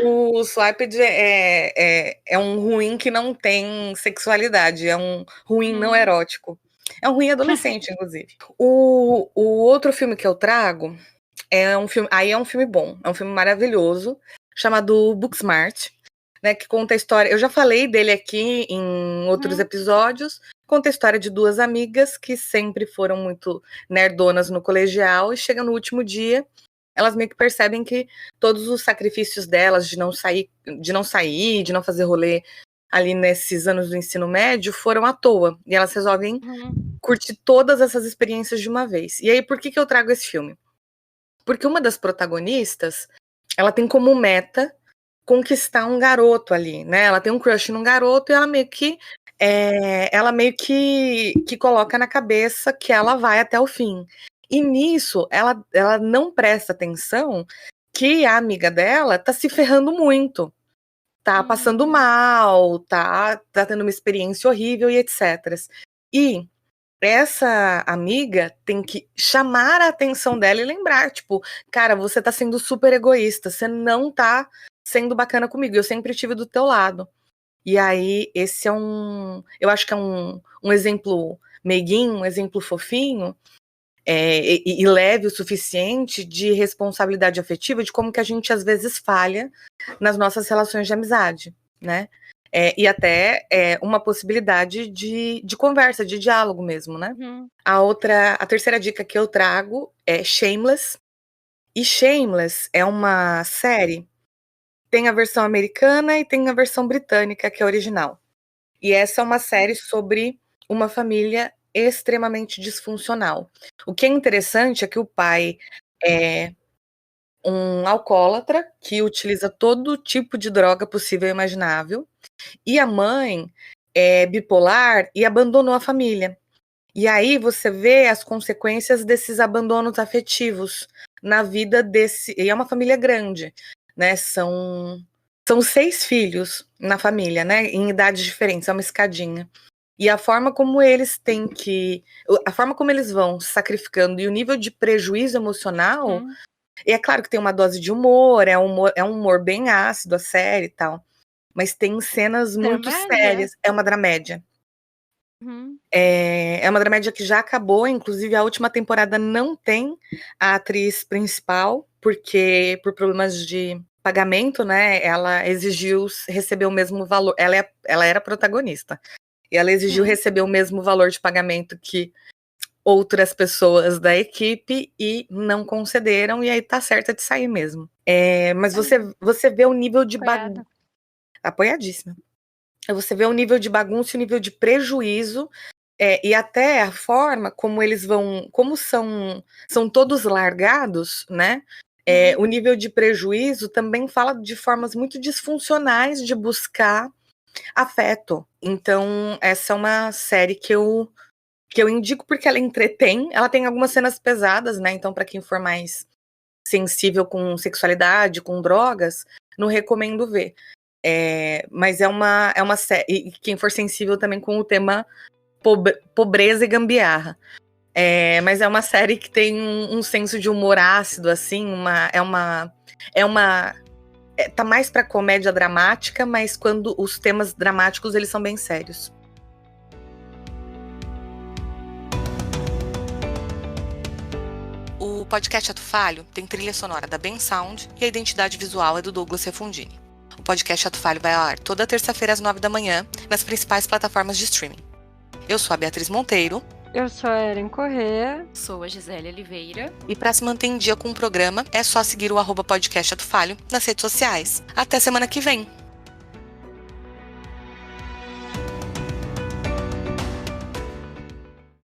O Swiped é um ruim que não tem sexualidade, é um ruim não erótico. É um ruim adolescente, inclusive. O outro filme que eu trago é um filme bom, é um filme maravilhoso, chamado Booksmart, né, que conta a história... Eu já falei dele aqui em outros episódios. Conta a história de duas amigas que sempre foram muito nerdonas no colegial e chega no último dia, elas meio que percebem que todos os sacrifícios delas de não sair, de não fazer rolê ali nesses anos do ensino médio foram à toa. E elas resolvem curtir todas essas experiências de uma vez. E aí, por que eu trago esse filme? Porque uma das protagonistas, ela tem como meta conquistar um garoto ali, né? Ela tem um crush num garoto e ela meio que coloca na cabeça que ela vai até o fim. E nisso, ela não presta atenção que a amiga dela tá se ferrando muito. Tá passando mal, tá tendo uma experiência horrível e etc. E essa amiga tem que chamar a atenção dela e lembrar, tipo, cara, você tá sendo super egoísta, você não tá sendo bacana comigo, eu sempre estive do teu lado. E aí, esse eu acho que é um exemplo meiguinho, um exemplo fofinho, e leve o suficiente de responsabilidade afetiva, de como que a gente às vezes falha nas nossas relações de amizade, né? E até uma possibilidade de conversa, de diálogo mesmo, né? A terceira dica que eu trago é Shameless. E Shameless é uma série, tem a versão americana e tem a versão britânica, que é a original. E essa é uma série sobre uma família extremamente disfuncional. O que é interessante é que o pai é um alcoólatra que utiliza todo tipo de droga possível e imaginável, e a mãe é bipolar e abandonou a família. E aí você vê as consequências desses abandonos afetivos na vida desse... E é uma família grande, né? São 6 filhos na família, né? Em idades diferentes, é uma escadinha. E a forma como eles vão se sacrificando e o nível de prejuízo emocional, e é claro que tem uma dose de humor, é um humor bem ácido a série e tal, mas tem cenas muito sérias, é uma dramédia. É uma dramédia que já acabou, inclusive a última temporada não tem a atriz principal, porque por problemas de pagamento, né, ela exigiu receber o mesmo valor, ela era protagonista, e ela exigiu receber o mesmo valor de pagamento que outras pessoas da equipe e não concederam, e aí tá certa de sair mesmo. Mas você vê o nível de bagunça. Apoiadíssima. Você vê o nível de bagunça e o nível de prejuízo E até a forma como eles vão, como são todos largados, né? O nível de prejuízo também fala de formas muito disfuncionais de buscar afeto. Então, essa é uma série que eu indico porque ela entretém. Ela tem algumas cenas pesadas, né? Então, para quem for mais sensível com sexualidade, com drogas, não recomendo ver. Mas é uma série. E quem for sensível também com o tema pobreza e gambiarra. Mas é uma série que tem um senso de humor ácido, assim, tá mais pra comédia dramática, mas quando os temas dramáticos, eles são bem sérios. O podcast Ato Falho tem trilha sonora da Ben Sound e a identidade visual é do Douglas Refundini. O podcast Ato Falho vai ao ar toda terça-feira às 9 da manhã nas principais plataformas de streaming. Eu sou a Beatriz Monteiro. Eu sou a Erin Corrêa. Sou a Gisele Oliveira. E para se manter em dia com o programa, é só seguir o @podcast Ato Falho nas redes sociais. Até semana que vem!